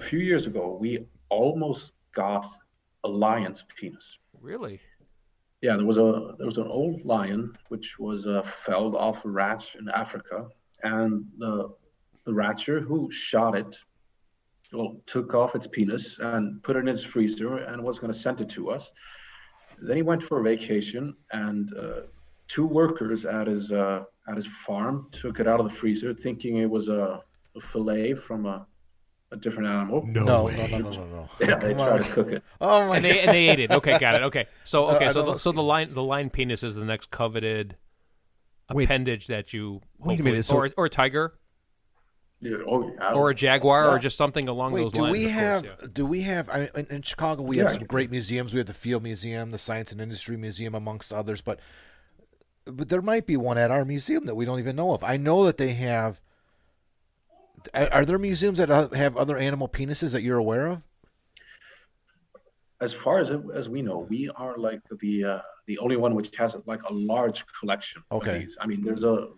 few years ago, we almost got a lion's penis. Really? Yeah, there was an old lion which was felled off a ranch in Africa, and the rancher who shot it took off its penis and put it in his freezer and was going to send it to us. Then he went for a vacation, and two workers at his farm took it out of the freezer, thinking it was a fillet from a different animal. No. Yeah, they tried to cook it. Oh my! And they ate it. Okay, got it. Okay, so the lion penis is the next coveted appendage that you. Wait a minute. So, or a tiger. Yeah, or a jaguar, or just something along those lines. Do we have? In Chicago, we have some great museums. We have the Field Museum, the Science and Industry Museum, amongst others. But there might be one at our museum that we don't even know of. I know that they have. Are there museums that have other animal penises that you're aware of? As far as we know, we are like the only one which has like a large collection. Okay. Of these. I mean, there's a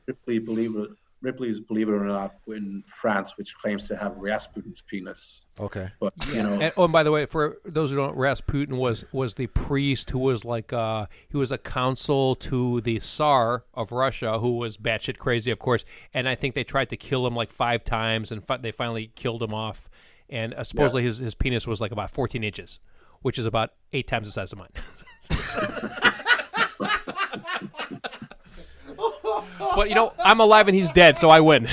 Ripley's, believe it or not, in France, which claims to have Rasputin's penis. Okay. But and by the way, for those who don't, Rasputin was the priest who was like he was a counsel to the Tsar of Russia, who was batshit crazy, of course. And I think they tried to kill him like 5 times, and they finally killed him off. And supposedly his penis was like about 14 inches, which is about 8 times the size of mine. But I'm alive and he's dead, so I win.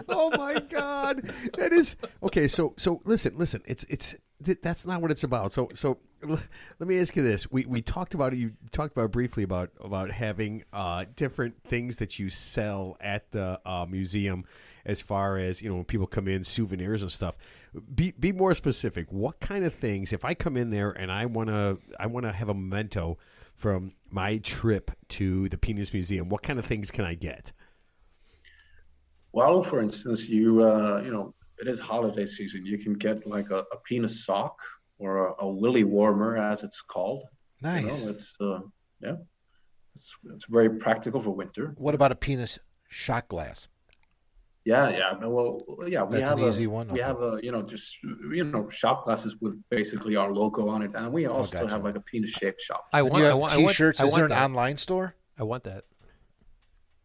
Oh my God, that is okay. So listen. That's not what it's about. So let me ask you this: we talked about it. You talked about briefly about having different things that you sell at the museum, as far as when people come in, souvenirs and stuff. Be more specific. What kind of things? If I come in there and I wanna have a memento from my trip to the Penis Museum, what kind of things can I get? Well, for instance, it is holiday season. You can get like a penis sock or a willy warmer, as it's called. Nice. It's very practical for winter. What about a penis shot glass? Yeah. Well, yeah, we That's have an easy one. We have shot glasses with basically our logo on it, and we also have like a penis-shaped shot. I want T-shirts. Is there an online store? I want that.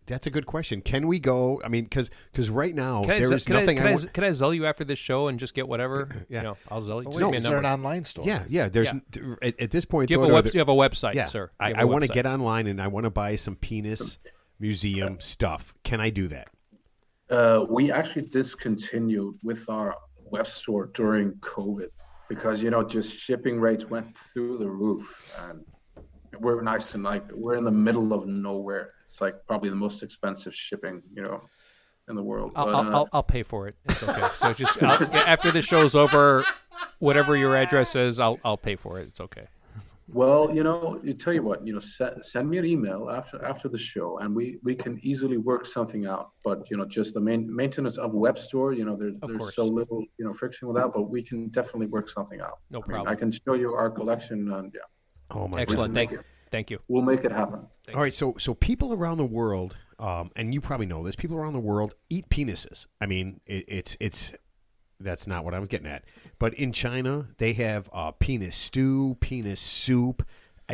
That's a good question. Can we go? I mean, because right now there is nothing. Can I Zell you after this show and just get whatever? Yeah, I'll Zell you. Is there an online store? Yeah. There's at this point. Do you have a website, yeah, sir? I want to get online and I want to buy some penis museum stuff, can I do that? We actually discontinued with our web store during COVID because, just shipping rates went through the roof. And we're nice to we're in the middle of nowhere. It's like probably the most expensive shipping, in the world. I'll pay for it. It's okay. So just after the show's over, whatever your address is, I'll pay for it. It's okay. Well, you tell you what, send me an email after the show, and we can easily work something out. But just the maintenance of web store, there's so little friction with that, but we can definitely work something out. No problem. I can show you our collection, and yeah. Oh my! Excellent. Thank you. We'll make it happen. All right. So people around the world, and you probably know this, people around the world eat penises. I mean, it's that's not what I was getting at. But in China, they have penis stew, penis soup.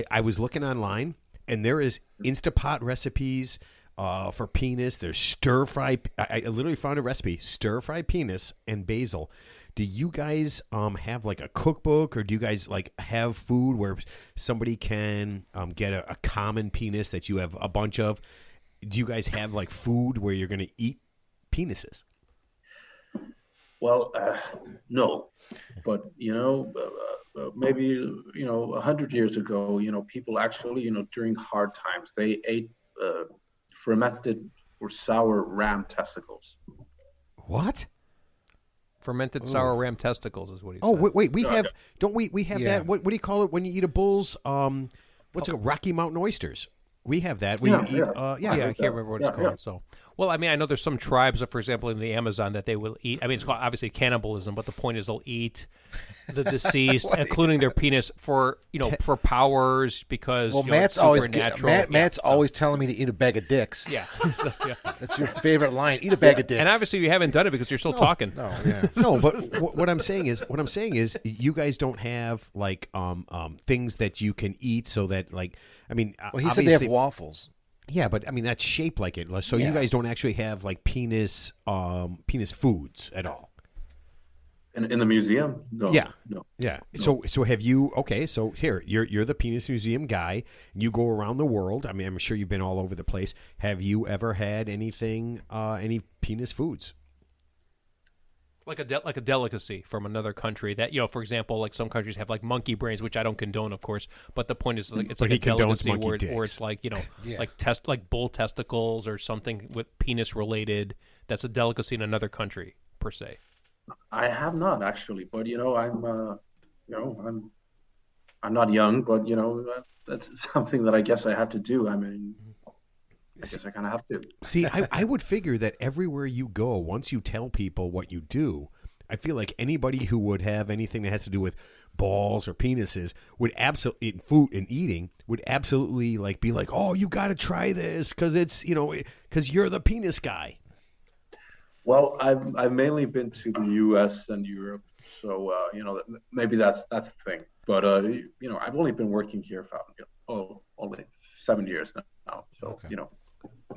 I was looking online, and there is Instapot recipes for penis. There's stir-fry. I literally found a recipe, stir-fry penis and basil. Do you guys have like a cookbook, or do you guys like have food where somebody can get a common penis that you have a bunch of? Do you guys have like food where you're going to eat penises? Well, no, but maybe 100 years ago, people actually, during hard times, they ate fermented or sour ram testicles. What? Fermented sour ram testicles is what he said. Oh, wait, we have, don't we have that? What do you call it when you eat a bull's, what's it called? Rocky Mountain oysters. We have that. I can't remember what it's called. Yeah. So, well, I mean, I know there's some tribes, for example, in the Amazon that they will eat. I mean, it's called, obviously cannibalism, but the point is they'll eat the deceased, including their penis, for for powers because Matt's it's supernatural. Matt's always telling me to eat a bag of dicks. Yeah, so, yeah. That's your favorite line. Eat a bag of dicks. And obviously, you haven't done it because you're still talking. No, yeah. No, but what I'm saying is, you guys don't have like things that you can eat so that Well, he said they have waffles. Yeah, but I mean that's shaped like it. So you guys don't actually have like penis foods at all. In the museum? No. Yeah. No. Yeah. No. So have you? Okay. So here you're the penis museum guy. You go around the world. I mean, I'm sure you've been all over the place. Have you ever had anything? Any penis foods? Like a delicacy from another country that for example, like some countries have like monkey brains, which I don't condone, of course. But the point is, like it's like a delicacy where it's like like bull testicles or something with penis related. That's a delicacy in another country per se. I have not actually, but I'm not young, but that's something that I guess I have to do. I mean, I guess I kind of have to. See, I would figure that everywhere you go, once you tell people what you do, I feel like anybody who would have anything that has to do with balls or penises would absolutely food and eating would absolutely like be like, oh, you got to try this because it's because you're the penis guy. Well, I've mainly been to the U.S. and Europe, so maybe that's the thing. But I've only been working here for only 7 years now. So okay.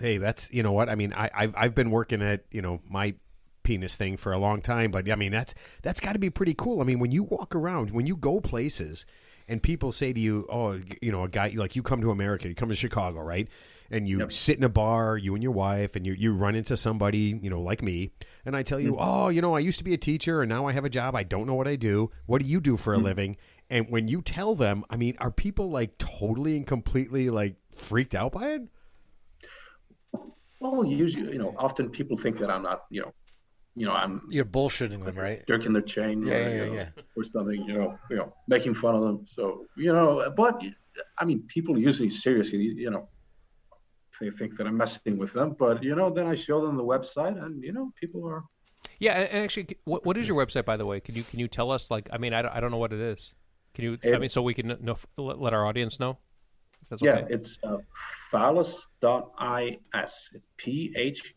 Hey, that's what I mean. I've been working at my penis thing for a long time, but I mean that's got to be pretty cool. I mean, when you walk around, when you go places, and people say to you, oh, a guy like you come to America, you come to Chicago, right? And you sit in a bar, you and your wife, and you run into somebody, like me, and I tell you, oh, I used to be a teacher, and now I have a job. I don't know what I do. What do you do for a living? And when you tell them, I mean, are people like totally and completely like freaked out by it? Well, usually, often people think that I'm not, you're bullshitting them, right? Jerking their chain, or something, making fun of them. So, but I mean, people usually seriously, they think that I'm messing with them, but then I show them the website, and people are. Yeah, and actually, what is your website, by the way? Can you tell us? Like, I mean, I don't know what it is. Can you? I mean, so we can let our audience know. If that's okay. It's phallus.is. It's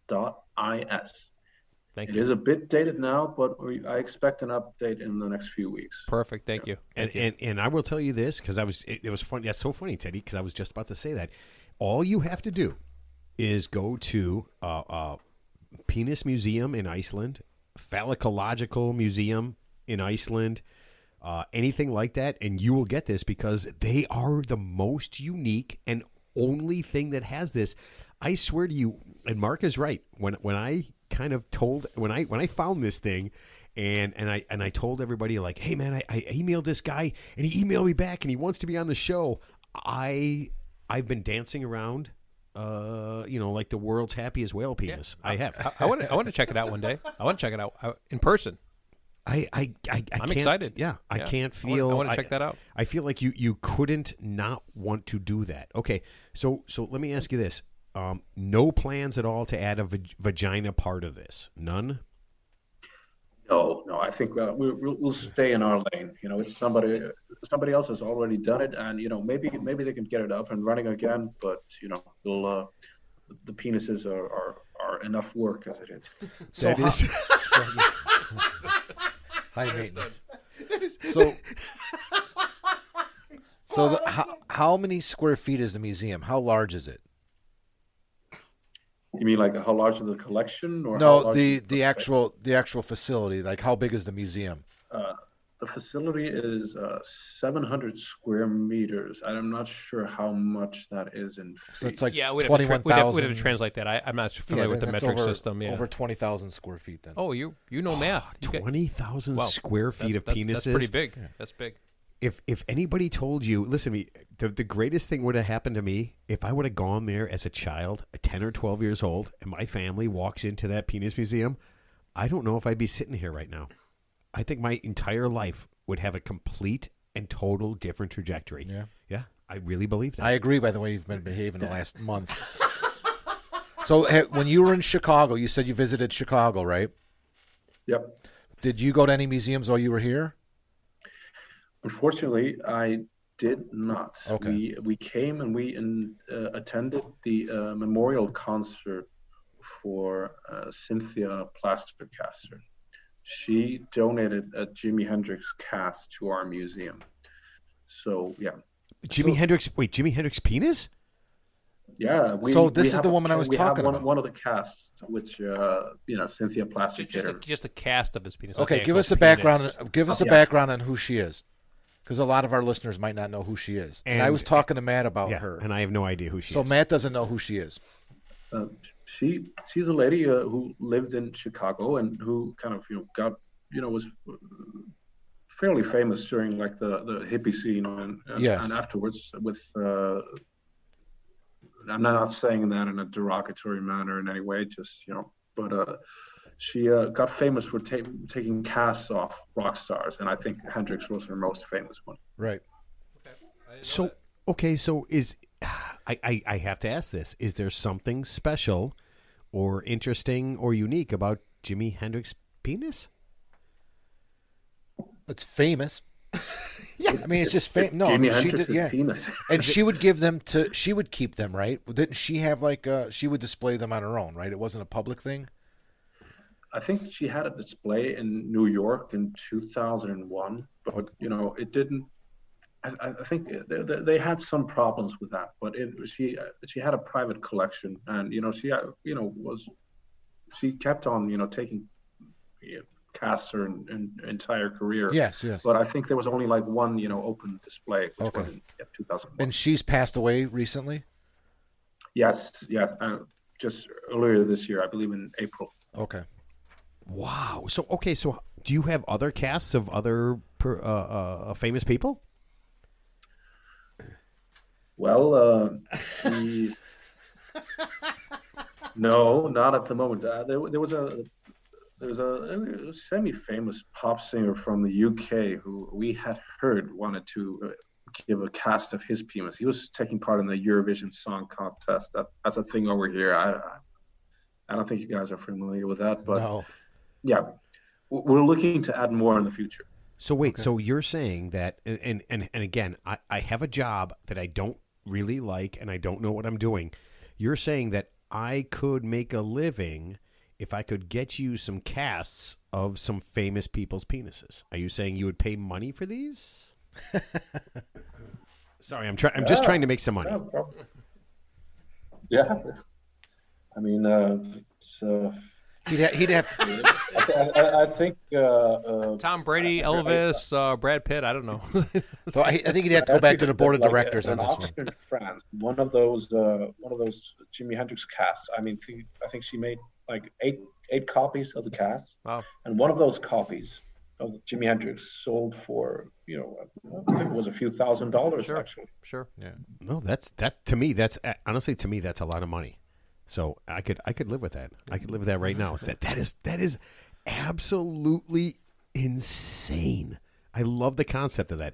PHALLUS.is. Thank you. It is a bit dated now, but I expect an update in the next few weeks. Perfect. Thank you. And I will tell you this because it was funny. That's so funny, Teddy, because I was just about to say that. All you have to do is go to Penis Museum in Iceland, Phallological Museum in Iceland, anything like that, and you will get this because they are the most unique and only thing that has this. I swear to you, and Mark is right. When I kind of told when I found this thing, and I told everybody like, hey man, I emailed this guy and he emailed me back and he wants to be on the show. I've been dancing around, like the world's happiest whale penis. Yeah. I have. I want to check it out one day. I want to check it out in person. I'm excited. Yeah, I can't feel. I want to check that out. I feel like you couldn't not want to do that. Okay, so let me ask you this: no plans at all to add a vagina part of this? None. No. I think we'll stay in our lane. It's somebody else has already done it, and maybe they can get it up and running again. But we'll, the penises are enough work as it is. That is. High maintenance. How many square feet is the museum? How large is it? You mean like how large is the collection, or no, the actual facility? Like how big is the museum? The facility is 700 square meters. I'm not sure how much that is in feet. So it's like 21,000. We'd have to translate that. I'm not familiar with the metric system. Yeah, over 20,000 square feet. Then. Oh, you know math. 20,000 square feet of penises. That's pretty big. Yeah. That's big. If anybody told you, listen to me, the greatest thing would have happened to me if I would have gone there as a child, 10 or 12 years old, and my family walks into that penis museum, I don't know if I'd be sitting here right now. I think my entire life would have a complete and total different trajectory. Yeah, I really believe that. I agree, by the way you've been behaving the last month. So when you were in Chicago, you said you visited Chicago, right? Yep. Did you go to any museums while you were here? Unfortunately, I did not. Okay. We came and we attended the memorial concert for Cynthia Plastercaster. She donated a Jimi Hendrix cast to our museum. So, yeah. Jimi Hendrix penis? Yeah. This is the woman I was talking about. One of the casts, which, Cynthia Plastercaster. Just a cast of his penis. Okay, give us a background. Give us a background on who she is. Because a lot of our listeners might not know who she is. And I was talking to Matt about her. And I have no idea who she is. So Matt doesn't know who she is. She's a lady who lived in Chicago and who kind of was fairly famous during like the hippie scene and afterwards with I'm not saying that in a derogatory manner in any way, just but she got famous for taking casts off rock stars, and I think Hendrix was her most famous one. Right. So is I have to ask this: is there something special, or interesting, or unique about Jimi Hendrix's penis? It's famous. Yeah, I mean it's just famous. No, Jimi Hendrix's penis. And she would give them to. She would keep them, right? Didn't she have she would display them on her own, right? It wasn't a public thing. I think she had a display in New York in 2001, but it didn't. I think they had some problems with that, but she had a private collection, and she kept on taking casts her entire career. Yes. But I think there was only like one open display, which was in 2001. And she's passed away recently. Yes, just earlier this year, I believe in April. Okay. Wow. So do you have other casts of other famous people? Well, no, not at the moment. There was a semi-famous pop singer from the UK who we had heard wanted to give a cast of his penis. He was taking part in the Eurovision Song Contest. That's a thing over here. I don't think you guys are familiar with that, but no. Yeah, we're looking to add more in the future. So wait, so you're saying that, and again, I have a job that I don't really like, and I don't know what I'm doing. You're saying that I could make a living if I could get you some casts of some famous people's penises. Are you saying you would pay money for these? Sorry, I'm just trying to make some money. Yeah, I mean, He'd have. I think Tom Brady, Elvis, Brad Pitt. I don't know. So I think he'd have to go back to the board of directors on this one. in France, one of those Jimi Hendrix casts. I mean, I think she made like eight copies of the cast. Wow. And one of those copies of Jimi Hendrix sold for, I think it was a few $1,000s actually. Sure. Yeah. No, that to me. That's honestly, to me, that's a lot of money. So I could live with that. I could live with that right now. That is absolutely insane. I love the concept of that.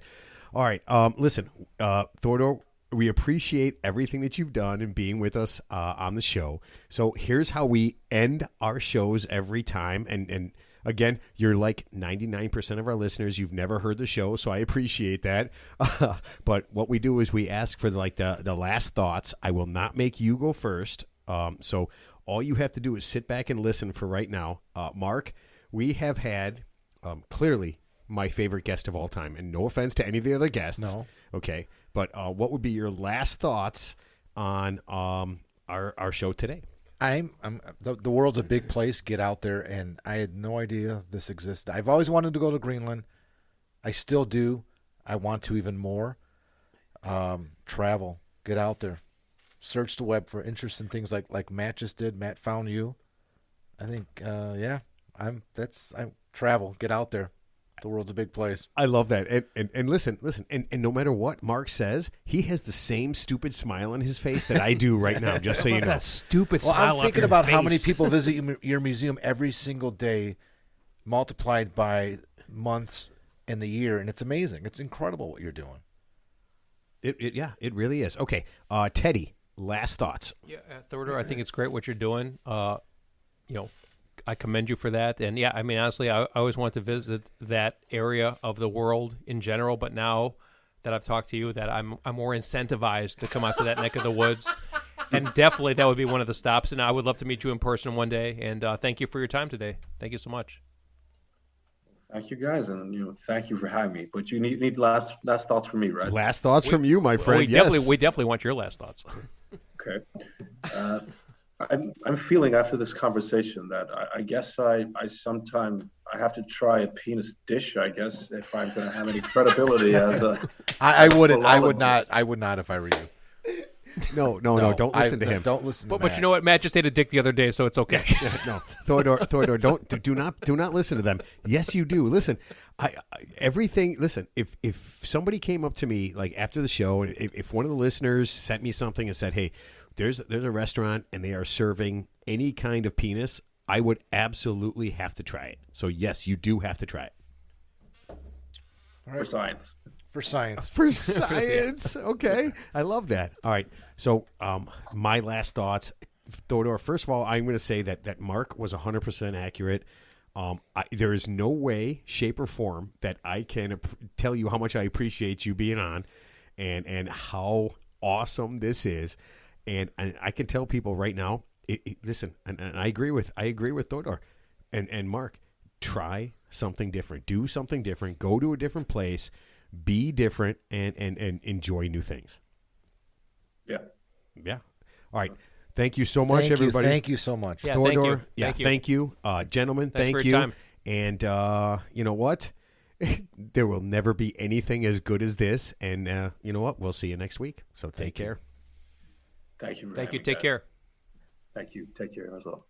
All right, listen, Thordur, we appreciate everything that you've done and being with us on the show. So here's how we end our shows every time. And again, you're like 99% of our listeners. You've never heard the show, so I appreciate that. But what we do is we ask for the last thoughts. I will not make you go first. So all you have to do is sit back and listen for right now. Mark, we have had clearly my favorite guest of all time, and no offense to any of the other guests. No. Okay. But what would be your last thoughts on our show today? The world's a big place. Get out there, and I had no idea this existed. I've always wanted to go to Greenland. I still do. I want to even more. Travel. Get out there. Search the web for interesting things like Matt just did. Matt found you. I think, travel. Get out there. The world's a big place. I love that. And listen, and no matter what Mark says, he has the same stupid smile on his face that I do right now, just so you know. That stupid Well, smile. I'm thinking about how many people visit your museum every single day, multiplied by months in the year, and it's amazing. It's incredible what you're doing. It really is. Okay, Teddy, last thoughts. Yeah, Thordur, I think it's great what you're doing. I commend you for that. And yeah, I mean, honestly, I always wanted to visit that area of the world in general, but now that I've talked to you, that I'm more incentivized to come out to that neck of the woods. And definitely that would be one of the stops. And I would love to meet you in person one day. And thank you for your time today. Thank you so much. Thank you, guys, and thank you for having me. But you need last thoughts from me, right? Last thoughts from you, my friend. We definitely want your last thoughts. Okay. I'm feeling after this conversation that I guess I sometime I have to try a penis dish. I guess if I'm going to have any credibility as a. I wouldn't. I would not. I would not if I were you. No. Don't listen to him. Don't listen to Matt. But you know what? Matt just ate a dick the other day, so it's okay. No, Thordur, do not listen to them. Yes, you do. Listen, everything. Listen, if somebody came up to me like after the show, and if one of the listeners sent me something and said, "Hey, there's a restaurant and they are serving any kind of penis," I would absolutely have to try it. So yes, you do have to try it. All right. For science. For science. For science. Okay. I love that. All right. So my last thoughts, Thordur, first of all, I'm going to say that Mark was 100% accurate. There is no way, shape, or form that I can tell you how much I appreciate you being on and how awesome this is. And I can tell people right now, listen, and I agree with Thordur and Mark, try something different. Do something different. Go to a different place. Be different and enjoy new things. Yeah. Yeah. All right. Thank you so much, everybody. Thank you so much. Yeah, Thordur, thank you. Gentlemen, Thanks thank for you. your time. And you know what? There will never be anything as good as this. And you know what? We'll see you next week. So take care. Thank you. Thank you. Take care. Thank you. Take care as well.